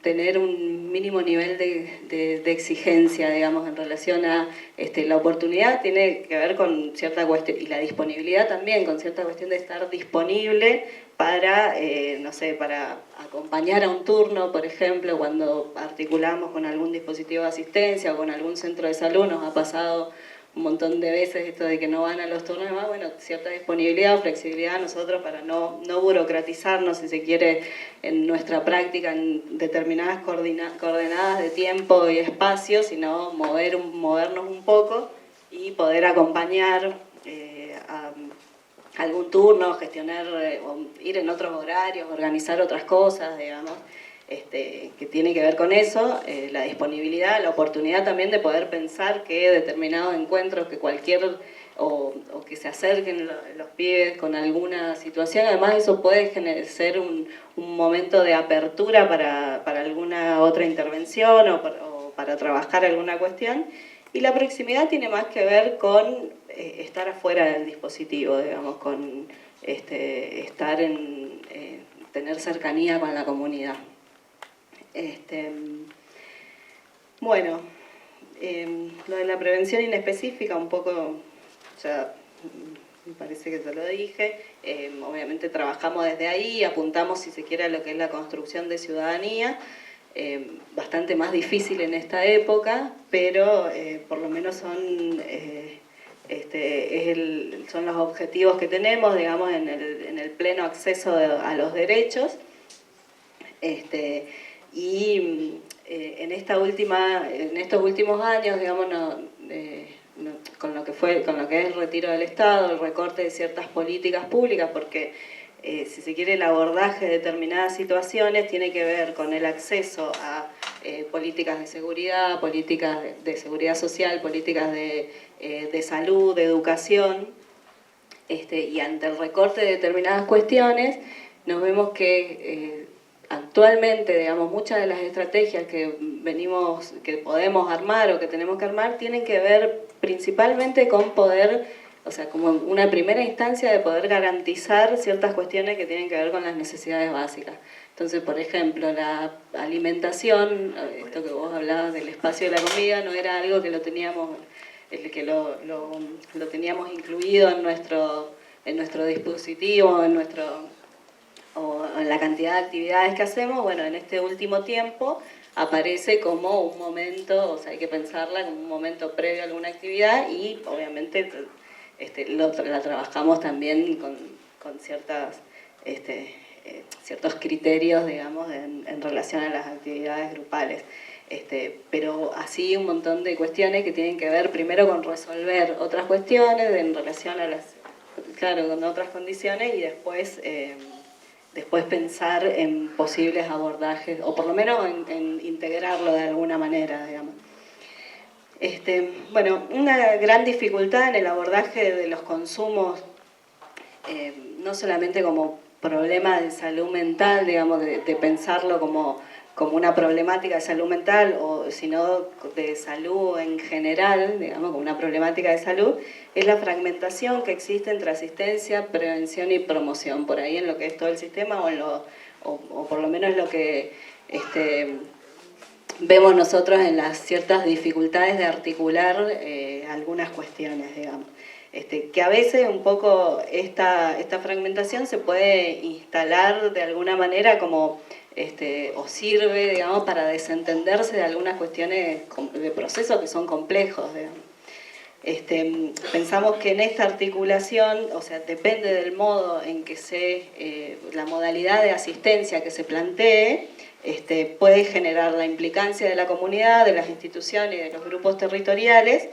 tener un mínimo nivel de exigencia, digamos, en relación a la oportunidad, tiene que ver con cierta cuestión, y la disponibilidad también, con cierta cuestión de estar disponible para, no sé, para acompañar a un turno, por ejemplo, cuando articulamos con algún dispositivo de asistencia o con algún centro de salud, nos ha pasado un montón de veces esto de que no van a los turnos y demás, bueno, cierta disponibilidad o flexibilidad nosotros para no burocratizarnos, si se quiere, en nuestra práctica en determinadas coordenadas de tiempo y espacio, sino movernos un poco y poder acompañar a algún turno, gestionar, o ir en otros horarios, organizar otras cosas, digamos, que tiene que ver con eso, la disponibilidad, la oportunidad también de poder pensar que determinados encuentros, que o que se acerquen los pibes con alguna situación, además eso puede ser un momento de apertura para alguna otra intervención o para trabajar alguna cuestión. Y la proximidad tiene más que ver con estar afuera del dispositivo, digamos, con estar tener cercanía con la comunidad. Bueno, lo de la prevención inespecífica, un poco, ya me parece que te lo dije, obviamente trabajamos desde ahí, apuntamos, si se quiere, a lo que es la construcción de ciudadanía, bastante más difícil en esta época, pero por lo menos son los objetivos que tenemos, digamos, en el pleno acceso a los derechos. Y en estos últimos años, digamos, con lo que es el retiro del Estado, el recorte de ciertas políticas públicas, porque si se quiere, el abordaje de determinadas situaciones tiene que ver con el acceso a políticas de seguridad, políticas de seguridad social, políticas de salud, de educación, y ante el recorte de determinadas cuestiones nos vemos que actualmente, digamos, muchas de las estrategias que podemos armar o que tenemos que armar tienen que ver principalmente con poder, o sea, como una primera instancia de poder garantizar ciertas cuestiones que tienen que ver con las necesidades básicas. Entonces, por ejemplo, la alimentación, esto que vos hablabas del espacio de la comida, no era algo que lo teníamos incluido en nuestro dispositivo, o en la cantidad de actividades que hacemos. Bueno, en este último tiempo aparece como un momento, o sea, hay que pensarla como un momento previo a alguna actividad y obviamente la trabajamos también con ciertos criterios, digamos, en relación a las actividades grupales. Pero así un montón de cuestiones que tienen que ver primero con resolver otras cuestiones en relación a con otras condiciones y después pensar en posibles abordajes, o por lo menos en integrarlo de alguna manera, digamos. Bueno, una gran dificultad en el abordaje de los consumos, no solamente como problema de salud mental, digamos, de pensarlo como una problemática de salud mental, sino de salud en general, digamos, como una problemática de salud, es la fragmentación que existe entre asistencia, prevención y promoción, por ahí en lo que es todo el sistema, o por lo menos lo que vemos nosotros en las ciertas dificultades de articular algunas cuestiones, digamos. Que a veces un poco esta fragmentación se puede instalar de alguna manera como o sirve, digamos, para desentenderse de algunas cuestiones de procesos que son complejos, digamos. Pensamos que en esta articulación, o sea, depende del modo en que la modalidad de asistencia que se plantee, puede generar la implicancia de la comunidad, de las instituciones y de los grupos territoriales,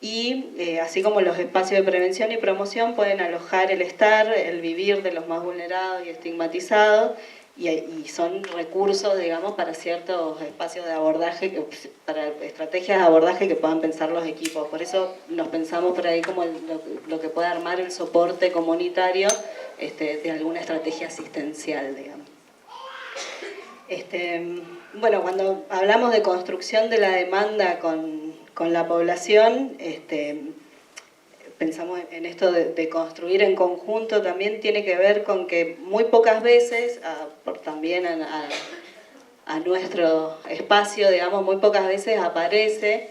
y así como los espacios de prevención y promoción pueden alojar el estar, el vivir de los más vulnerados y estigmatizados, y son recursos, digamos, para ciertos espacios de abordaje, para estrategias de abordaje que puedan pensar los equipos. Por eso nos pensamos por ahí como lo que puede armar el soporte comunitario de alguna estrategia asistencial, digamos. Bueno, cuando hablamos de construcción de la demanda con la población, pensamos en esto de construir en conjunto, también tiene que ver con que muy pocas veces, también a nuestro espacio, digamos, muy pocas veces aparece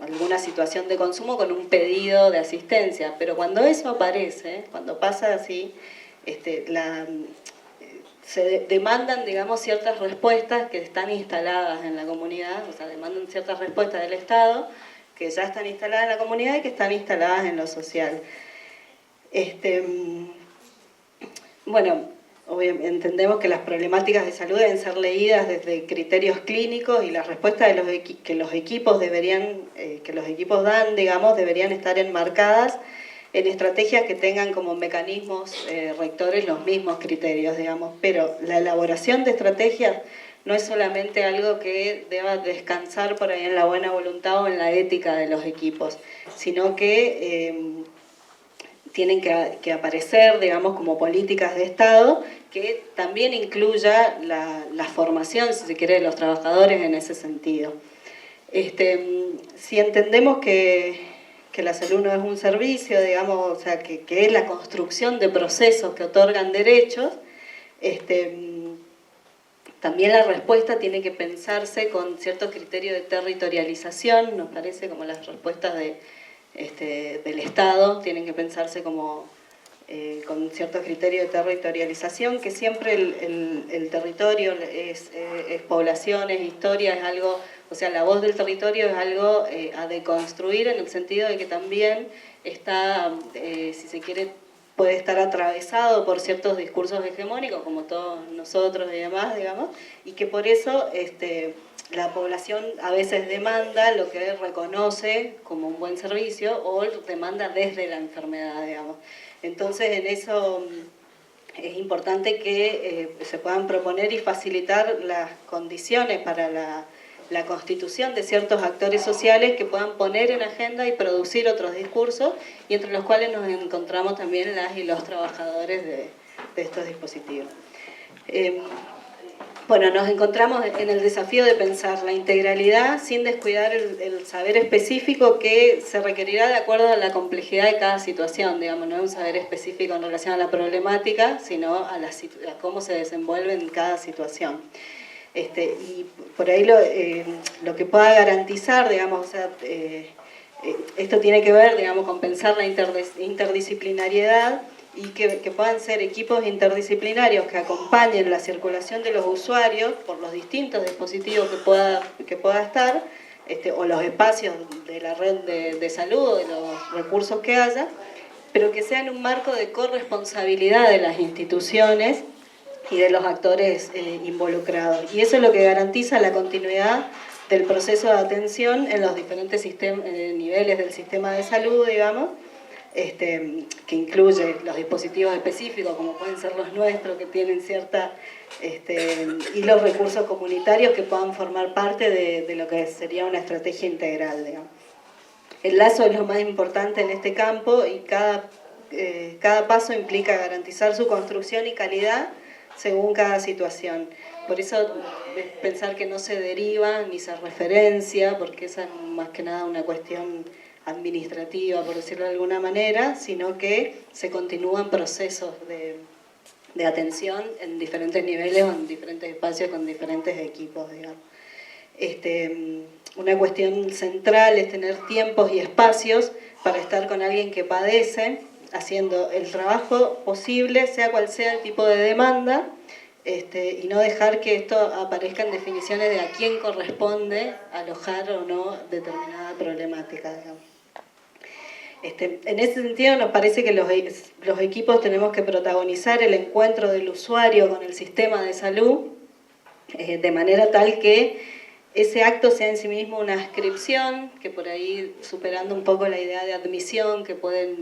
alguna situación de consumo con un pedido de asistencia, pero cuando eso aparece, cuando pasa así, se demandan, digamos, ciertas respuestas que están instaladas en la comunidad, o sea, demandan ciertas respuestas del Estado que ya están instaladas en la comunidad y que están instaladas en lo social. Bueno, obviamente entendemos que las problemáticas de salud deben ser leídas desde criterios clínicos y las respuestas que los equipos dan, digamos, deberían estar enmarcadas en estrategias que tengan como mecanismos rectores los mismos criterios, digamos, pero la elaboración de estrategias no es solamente algo que deba descansar por ahí en la buena voluntad o en la ética de los equipos, sino que tienen que aparecer, digamos, como políticas de Estado que también incluya la formación, si se quiere, de los trabajadores en ese sentido. Si entendemos que la salud no es un servicio, digamos, o sea, que es la construcción de procesos que otorgan derechos, también la respuesta tiene que pensarse con cierto criterio de territorialización, nos parece, como las respuestas del Estado tienen que pensarse como con cierto criterio de territorialización, que siempre el territorio es población, es historia, es algo, o sea, la voz del territorio es algo a deconstruir en el sentido de que también está, si se quiere, puede estar atravesado por ciertos discursos hegemónicos, como todos nosotros y demás, digamos, y que por eso la población a veces demanda lo que reconoce como un buen servicio o demanda desde la enfermedad, digamos. Entonces, en eso es importante que se puedan proponer y facilitar las condiciones para la constitución de ciertos actores sociales que puedan poner en agenda y producir otros discursos, y entre los cuales nos encontramos también las y los trabajadores de estos dispositivos. Bueno, nos encontramos en el desafío de pensar la integralidad sin descuidar el saber específico que se requerirá de acuerdo a la complejidad de cada situación, digamos, no es un saber específico en relación a la problemática, sino a cómo se desenvuelve en cada situación. Y por ahí lo que pueda garantizar, digamos, o sea, esto tiene que ver, digamos, con pensar la interdisciplinariedad y que puedan ser equipos interdisciplinarios que acompañen la circulación de los usuarios por los distintos dispositivos que pueda estar, o los espacios de la red de salud o de los recursos que haya, pero que sea en un marco de corresponsabilidad de las instituciones y de los actores involucrados. Y eso es lo que garantiza la continuidad del proceso de atención en los diferentes niveles del sistema de salud, digamos, que incluye los dispositivos específicos, como pueden ser los nuestros, que tienen cierta... y los recursos comunitarios que puedan formar parte de lo que sería una estrategia integral, digamos. El lazo es lo más importante en este campo y cada paso implica garantizar su construcción y calidad según cada situación. Por eso es pensar que no se deriva ni se referencia, porque esa es más que nada una cuestión administrativa, por decirlo de alguna manera, sino que se continúan procesos de atención en diferentes niveles o en diferentes espacios con diferentes equipos, digamos. Una cuestión central es tener tiempos y espacios para estar con alguien que padece, haciendo el trabajo posible, sea cual sea el tipo de demanda, y no dejar que esto aparezca en definiciones de a quién corresponde alojar o no determinada problemática, digamos. En ese sentido nos parece que los equipos tenemos que protagonizar el encuentro del usuario con el sistema de salud, de manera tal que ese acto sea en sí mismo una adscripción, que por ahí superando un poco la idea de admisión que puede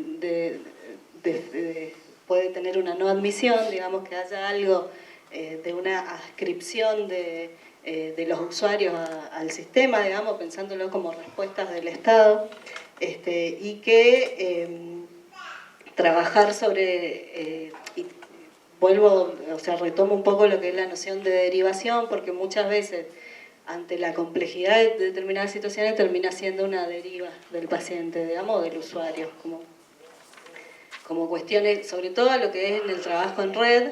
tener una no admisión, digamos que haya algo de una adscripción de los usuarios al sistema, digamos, pensándolo como respuestas del Estado, y que trabajar sobre, y vuelvo, o sea, retomo un poco lo que es la noción de derivación, porque muchas veces ante la complejidad de determinadas situaciones termina siendo una deriva del paciente, digamos, del usuario, como cuestiones, sobre todo lo que es en el trabajo en red,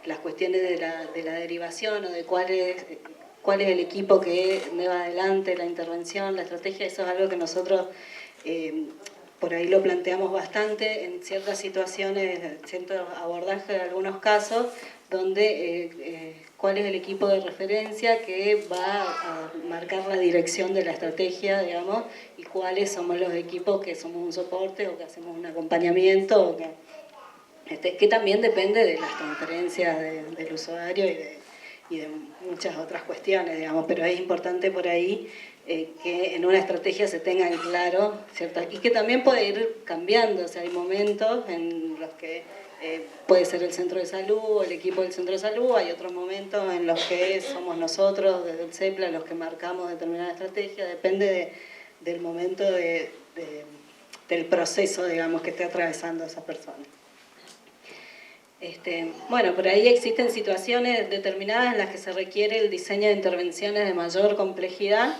las cuestiones de la derivación o de cuál es el equipo que lleva adelante la intervención, la estrategia. Eso es algo que nosotros por ahí lo planteamos bastante en ciertas situaciones, ciertos abordajes de algunos casos, donde cuál es el equipo de referencia que va a marcar la dirección de la estrategia, digamos, y cuáles somos los equipos que somos un soporte o que hacemos un acompañamiento, o que también depende de las transferencias del usuario y de muchas otras cuestiones, digamos, pero es importante por ahí que en una estrategia se tenga en claro, ¿cierto? Y que también puede ir cambiando, o sea, hay momentos en los que puede ser el centro de salud o el equipo del centro de salud, hay otros momentos en los que somos nosotros desde el CEPLA los que marcamos determinada estrategia, depende del momento del proceso, digamos, que esté atravesando esa persona. Bueno, por ahí existen situaciones determinadas en las que se requiere el diseño de intervenciones de mayor complejidad,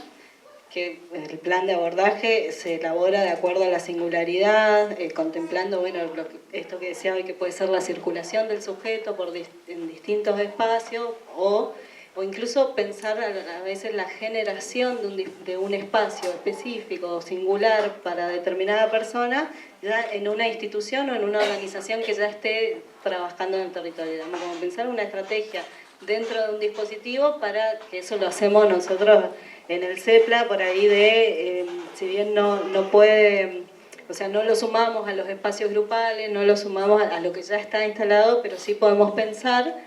que el plan de abordaje se elabora de acuerdo a la singularidad, contemplando, bueno, esto que decía hoy, que puede ser la circulación del sujeto en distintos espacios, o incluso pensar a veces la generación de un espacio específico o singular para determinada persona ya en una institución o en una organización que ya esté trabajando en el territorio. Digamos, como pensar una estrategia dentro de un dispositivo para que eso lo hacemos nosotros en el CEPLA, por ahí si bien no puede, o sea, no lo sumamos a los espacios grupales, no lo sumamos a lo que ya está instalado, pero sí podemos pensar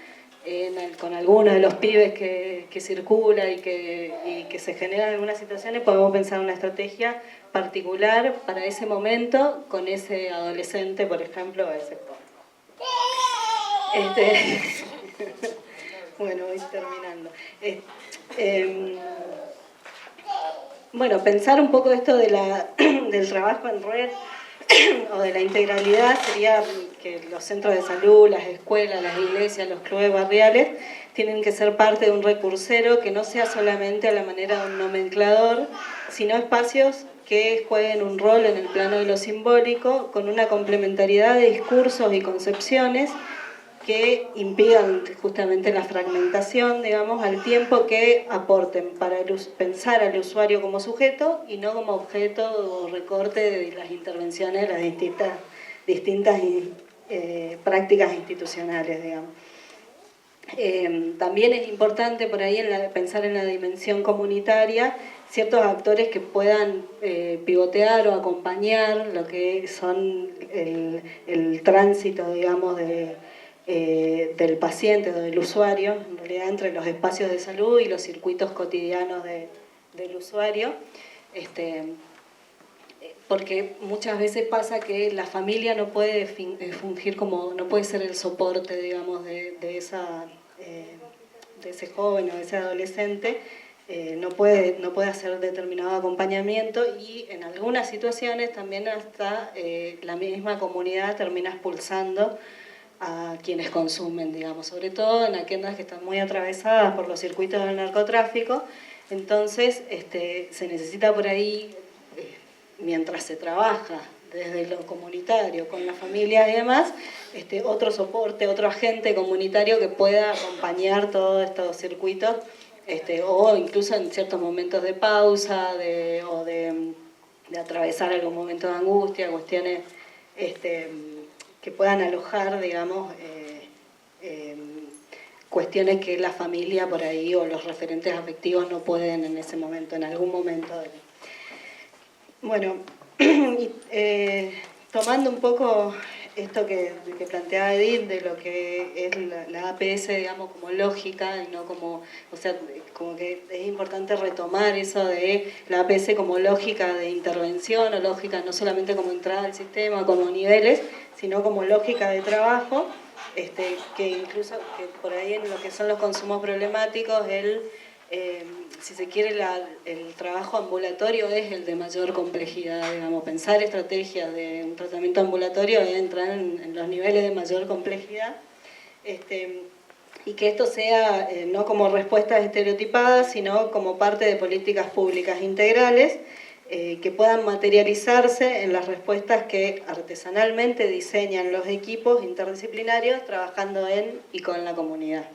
con algunos de los pibes que circula y que se generan en algunas situaciones, podemos pensar una estrategia particular para ese momento con ese adolescente, por ejemplo, a ese bueno, voy terminando. Bueno, pensar un poco esto del trabajo en red o de la integralidad sería que los centros de salud, las escuelas, las iglesias, los clubes barriales tienen que ser parte de un recursero que no sea solamente a la manera de un nomenclador, sino espacios que jueguen un rol en el plano de lo simbólico con una complementariedad de discursos y concepciones que impidan justamente la fragmentación, digamos, al tiempo que aporten para pensar al usuario como sujeto y no como objeto o recorte de las intervenciones de las distintas prácticas institucionales, digamos. También es importante por ahí pensar en la dimensión comunitaria, ciertos actores que puedan pivotear o acompañar lo que son el tránsito, digamos, del paciente o del usuario, en realidad entre los espacios de salud y los circuitos cotidianos del usuario, porque muchas veces pasa que la familia no puede fungir como, no puede ser el soporte, digamos, de ese joven o de ese adolescente, no puede hacer determinado acompañamiento y en algunas situaciones también hasta la misma comunidad termina expulsando a quienes consumen, digamos, sobre todo en aquellas que están muy atravesadas por los circuitos del narcotráfico. Entonces se necesita por ahí, mientras se trabaja desde lo comunitario, con las familias y demás, otro soporte, otro agente comunitario que pueda acompañar todos estos circuitos, o incluso en ciertos momentos de pausa o de atravesar algún momento de angustia, cuestiones que puedan alojar, digamos, cuestiones que la familia por ahí o los referentes afectivos no pueden en ese momento, en algún momento. Bueno, tomando un poco esto que planteaba Edith, de lo que es la APS, digamos, como lógica, y no como, o sea, como que es importante retomar eso de la APS como lógica de intervención, o lógica no solamente como entrada al sistema, como niveles, sino como lógica de trabajo, que incluso que por ahí en lo que son los consumos problemáticos, si se quiere, el trabajo ambulatorio es el de mayor complejidad, digamos, pensar estrategias de un tratamiento ambulatorio entra en los niveles de mayor complejidad, y que esto sea no como respuestas estereotipadas, sino como parte de políticas públicas integrales que puedan materializarse en las respuestas que artesanalmente diseñan los equipos interdisciplinarios trabajando en y con la comunidad.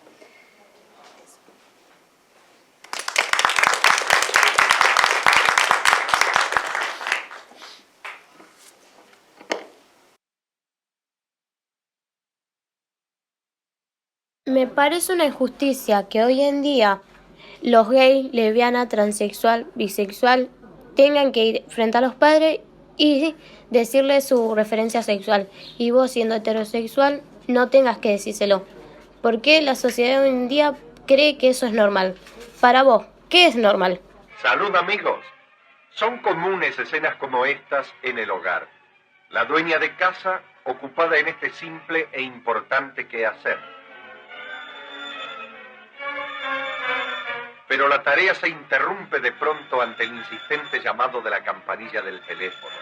Me parece una injusticia que hoy en día los gays, lesbianas, transexual, bisexual tengan que ir frente a los padres y decirles su referencia sexual, y vos, siendo heterosexual, no tengas que decírselo. ¿Por qué la sociedad hoy en día cree que eso es normal? Para vos, ¿qué es normal? Salud, amigos. Son comunes escenas como estas en el hogar. La dueña de casa ocupada en este simple e importante quehacer. Pero la tarea se interrumpe de pronto ante el insistente llamado de la campanilla del teléfono.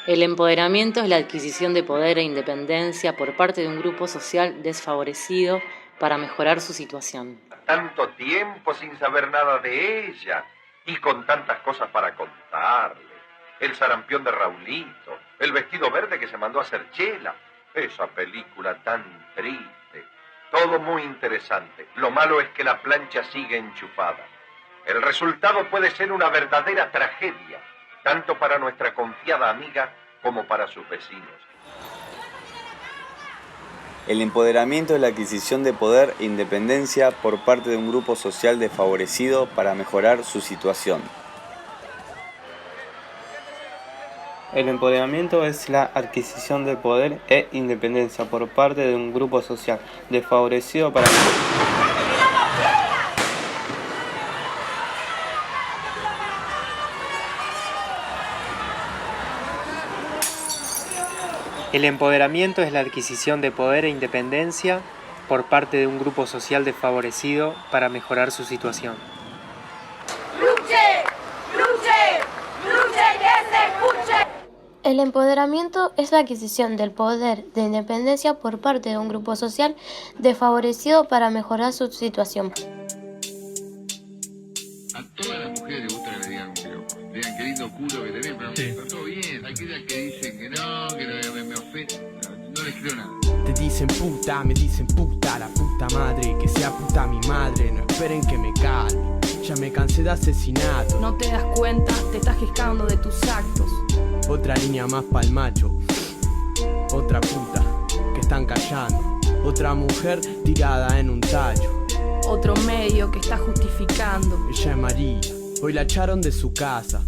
El empoderamiento es la adquisición de poder e independencia por parte de un grupo social desfavorecido para mejorar su situación. Tanto tiempo sin saber nada de ella y con tantas cosas para contarle. El sarampión de Raulito, el vestido verde que se mandó a hacer Chela, esa película tan triste. Todo muy interesante. Lo malo es que la plancha sigue enchufada. El resultado puede ser una verdadera tragedia, tanto para nuestra confiada amiga como para sus vecinos. El empoderamiento es la adquisición de poder e independencia por parte de un grupo social desfavorecido para mejorar su situación. El empoderamiento es la adquisición de poder e independencia por parte de un grupo social desfavorecido para mejorar. El empoderamiento es la adquisición de poder e independencia por parte de un grupo social desfavorecido para mejorar su situación. ¡Luche! ¡Luche! ¡Luche que se escuche! El empoderamiento es la adquisición del poder de independencia por parte de un grupo social desfavorecido para mejorar su situación. A todas las mujeres les gusta que le digan digan qué lindo culo que tenés, pero está todo bien. Aquellas que dicen que no me ofende, no les creo nada. Te dicen puta, me dicen puta, la puta madre, que sea puta mi madre, no esperen que me calme, ya me cansé de asesinatos. No te das cuenta, te estás quejando de tus actos. Otra línea más pa'l macho, otra puta que están callando, otra mujer tirada en un tallo. Otro medio que está justificando. Ella es María, hoy la echaron de su casa.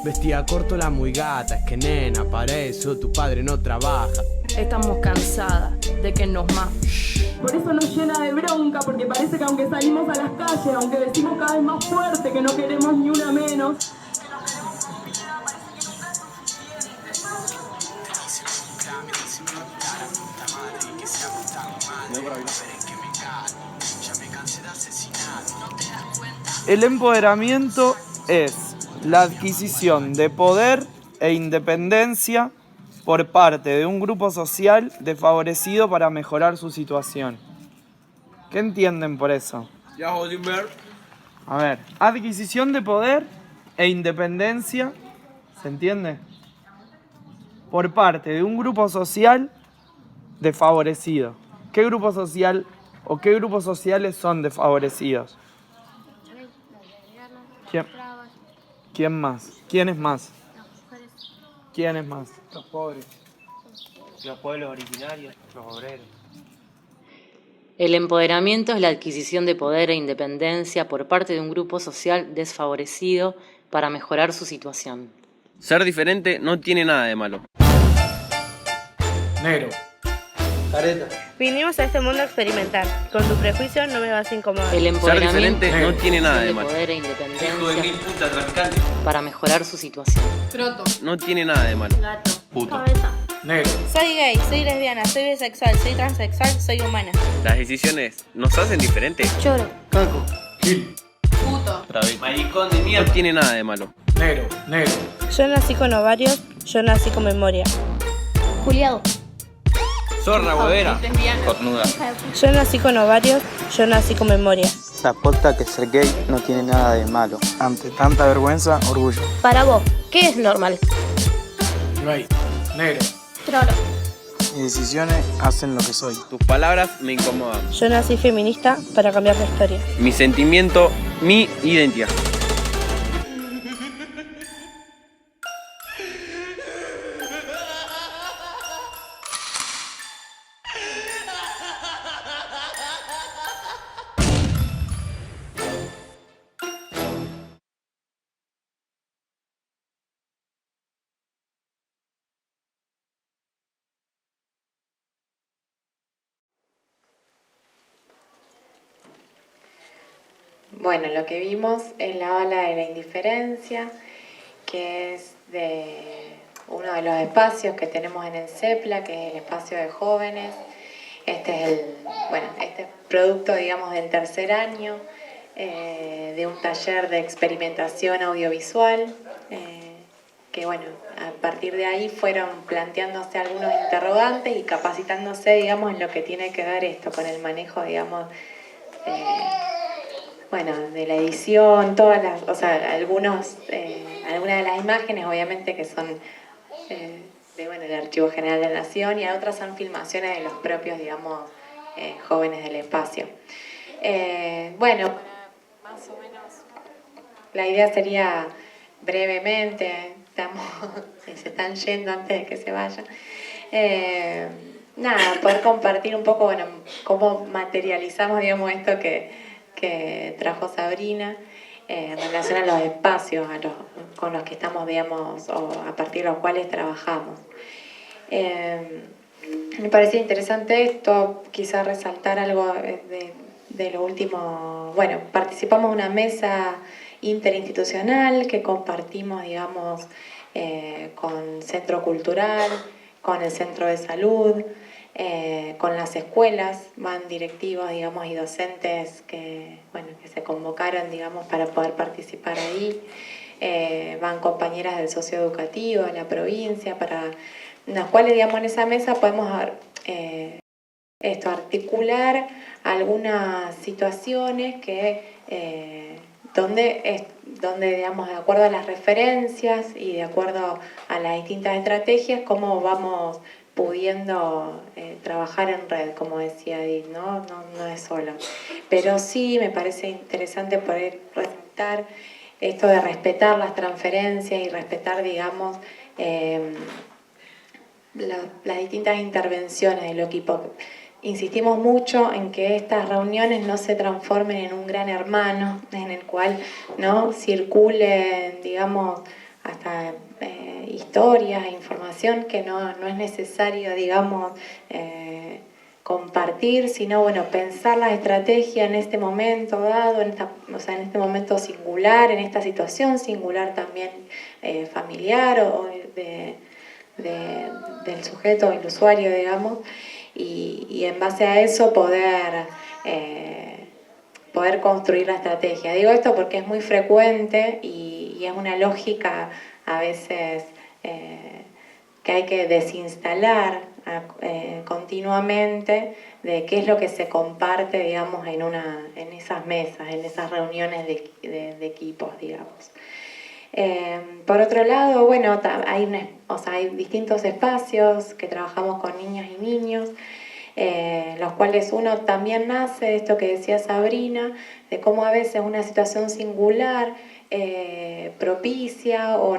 Vestía corto la muy gata, es que nena, para eso tu padre no trabaja. Estamos cansadas de que nos Por eso nos llena de bronca, porque parece que aunque salimos a las calles, aunque decimos cada vez más fuerte que no queremos ni una menos, el empoderamiento es la adquisición de poder e independencia por parte de un grupo social desfavorecido para mejorar su situación. ¿Qué entienden por eso? A ver, adquisición de poder e independencia, ¿se entiende? Por parte de un grupo social desfavorecido. ¿Qué grupo social o qué grupos sociales son desfavorecidos? ¿Quién más? ¿Quién es más? ¿Quién es más? Los pobres, los pueblos originarios, los obreros. El empoderamiento es la adquisición de poder e independencia por parte de un grupo social desfavorecido para mejorar su situación. Ser diferente no tiene nada de malo. Negro. Careta. Vinimos a este mundo a experimentar. Con tu prejuicio no me vas a incomodar. El empoderamiento Ser diferente no tiene nada de malo. poder e independencia para mejorar su situación. Croto. No tiene nada de malo. Gato. Puto. Cabeza. Negro. Soy gay, soy lesbiana, soy bisexual, soy transexual, soy humana. Las decisiones nos hacen diferentes. Choro. Caco. Gil. Puto. Maricón de mierda. No tiene nada de malo. Negro. Negro. Yo nací con ovarios, yo nací con memoria. Juliado. Zorra, huevera. Lesbiana. Cornuda. Yo nací con ovarios, yo nací con memoria. La posta que ser gay no tiene nada de malo. Ante tanta vergüenza, orgullo. Para vos, ¿qué es normal? Gay. Negro. Trolo. Mis decisiones hacen lo que soy. Tus palabras me incomodan. Yo nací feminista para cambiar la historia. Mi sentimiento, mi identidad. Bueno, lo que vimos es la ola de la indiferencia, que es de uno de los espacios que tenemos en el CEPLA, que es el espacio de jóvenes. Este es producto, digamos, del tercer año de un taller de experimentación audiovisual, que bueno, a partir de ahí fueron planteándose algunos interrogantes y capacitándose, digamos, en lo que tiene que ver esto con el manejo, digamos, de la edición, algunas de las imágenes obviamente que son del Archivo General de la Nación, y otras son filmaciones de los propios, digamos, jóvenes del espacio. Más o menos la idea sería brevemente, se están yendo antes de que se vayan, poder compartir un poco, cómo materializamos, digamos, esto que trajo Sabrina en relación a los espacios con los que estamos, digamos, o a partir de los cuales trabajamos. Me parecía interesante esto, quizá resaltar algo de lo último. Bueno, participamos en una mesa interinstitucional que compartimos, digamos, con Centro Cultural, con el Centro de Salud, con las escuelas, van directivos, digamos, y docentes que se convocaron, digamos, para poder participar ahí. Van compañeras del socioeducativo de la provincia, para las cuales, digamos, en esa mesa podemos articular algunas situaciones donde, digamos, de acuerdo a las referencias y de acuerdo a las distintas estrategias, cómo vamos pudiendo trabajar en red, como decía Edith, no es solo. Pero sí me parece interesante poder resaltar esto de respetar las transferencias y respetar, digamos, las distintas intervenciones del equipo. Insistimos mucho en que estas reuniones no se transformen en un gran hermano, en el cual no circulen, digamos, hasta historias e información que no es necesario, digamos, compartir, sino pensar la estrategia en este momento dado, en este momento singular, en esta situación singular también familiar o del sujeto, del usuario, digamos, y en base a eso poder construir la estrategia. Digo esto porque es muy frecuente y es una lógica a veces que hay que desinstalar continuamente de qué es lo que se comparte, digamos, en esas mesas, en esas reuniones de equipos, digamos. Por otro lado, hay distintos espacios que trabajamos con niñas y niños, los cuales uno también nace de esto que decía Sabrina, de cómo a veces una situación singular propicia o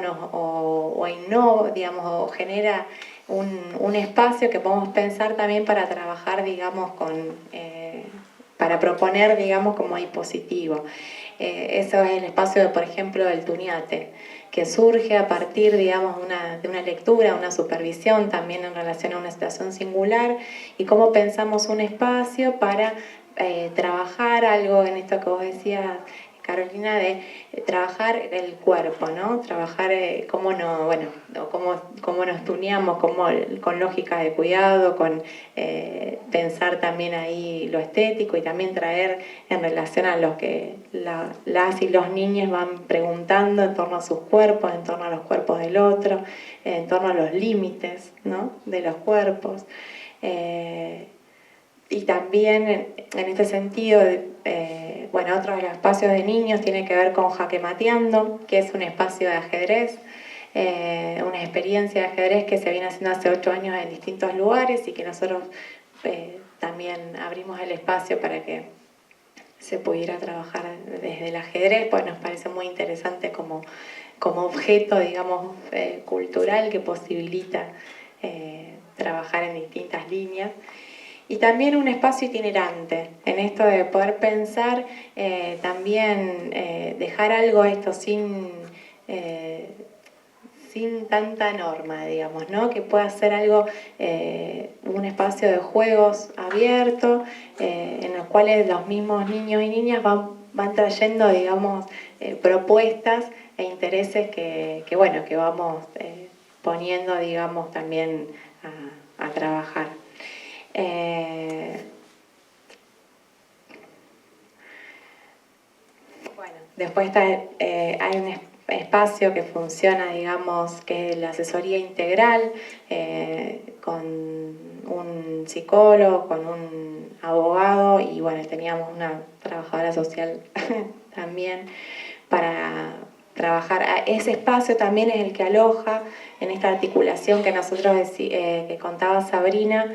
innova, digamos, o genera un espacio que podemos pensar también para trabajar, digamos, para proponer, digamos, como dispositivo. Eso es el espacio, por ejemplo, del Tuniate, que surge a partir, digamos, de una lectura, una supervisión también en relación a una situación singular, y cómo pensamos un espacio para trabajar algo en esto que vos decías, Carolina, de trabajar el cuerpo, ¿no? Trabajar cómo nos tuneamos, con lógicas de cuidado, con pensar también ahí lo estético y también traer en relación a lo que las y los niños van preguntando en torno a sus cuerpos, en torno a los cuerpos del otro, en torno a los límites, ¿no? De los cuerpos. Y también en este sentido, otro de los espacios de niños tiene que ver con Jaquemateando, que es un espacio de ajedrez, una experiencia de ajedrez que se viene haciendo hace 8 años en distintos lugares y que nosotros también abrimos el espacio para que se pudiera trabajar desde el ajedrez, pues nos parece muy interesante como objeto, digamos, cultural que posibilita trabajar en distintas líneas. Y también un espacio itinerante, en esto de poder pensar también dejar algo esto sin tanta norma, digamos, ¿no? Que pueda ser algo, un espacio de juegos abierto, en los cuales los mismos niños y niñas van trayendo, digamos, propuestas e intereses que vamos poniendo, digamos, también a trabajar. Después hay un espacio que funciona, digamos, que es la asesoría integral, con un psicólogo, con un abogado y teníamos una trabajadora social también para trabajar. Ese espacio también es el que aloja en esta articulación que nosotros que contaba Sabrina.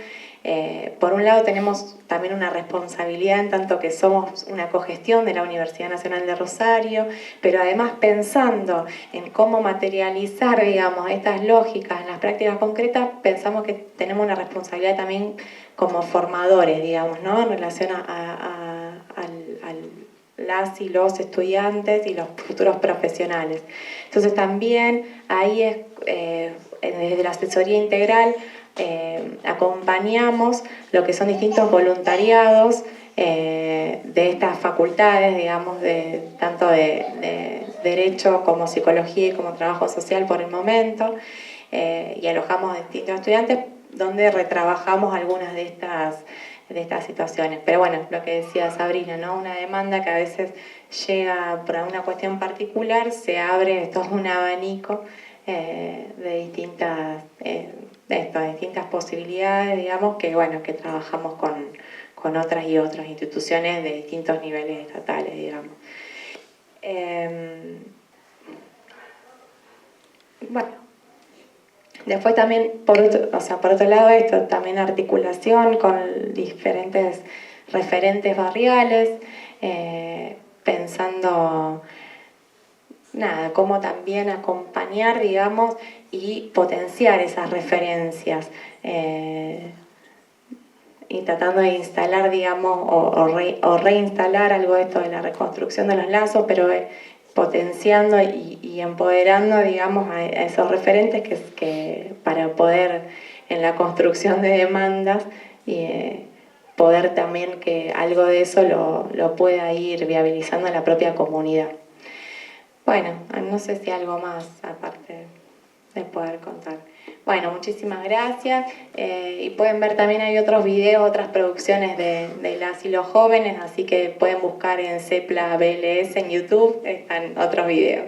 Por un lado tenemos también una responsabilidad en tanto que somos una cogestión de la Universidad Nacional de Rosario, pero además pensando en cómo materializar, digamos, estas lógicas en las prácticas concretas, pensamos que tenemos una responsabilidad también como formadores, digamos, ¿no? En relación a las y los estudiantes y los futuros profesionales. Entonces también ahí es, desde la asesoría integral, acompañamos lo que son distintos voluntariados de estas facultades, digamos, tanto de Derecho como Psicología y como Trabajo Social por el momento, y alojamos a distintos estudiantes donde retrabajamos algunas de estas situaciones. Pero lo que decía Sabrina, ¿no? Una demanda que a veces llega por una cuestión particular, se abre todo un abanico de distintas posibilidades, digamos, que trabajamos con otras y otras instituciones de distintos niveles estatales, digamos. Después también, por otro lado, esto también articulación con diferentes referentes barriales, pensando cómo también acompañar, digamos, y potenciar esas referencias, y tratando de instalar, digamos, o reinstalar algo de esto de la reconstrucción de los lazos, pero potenciando y empoderando, digamos, a esos referentes que para poder, en la construcción de demandas, poder también que algo de eso lo pueda ir viabilizando la propia comunidad. No sé si algo más aparte de poder contar. Muchísimas gracias. Y pueden ver también, hay otros videos, otras producciones de las y los jóvenes, así que pueden buscar en CEPLA BLS en YouTube, están otros videos.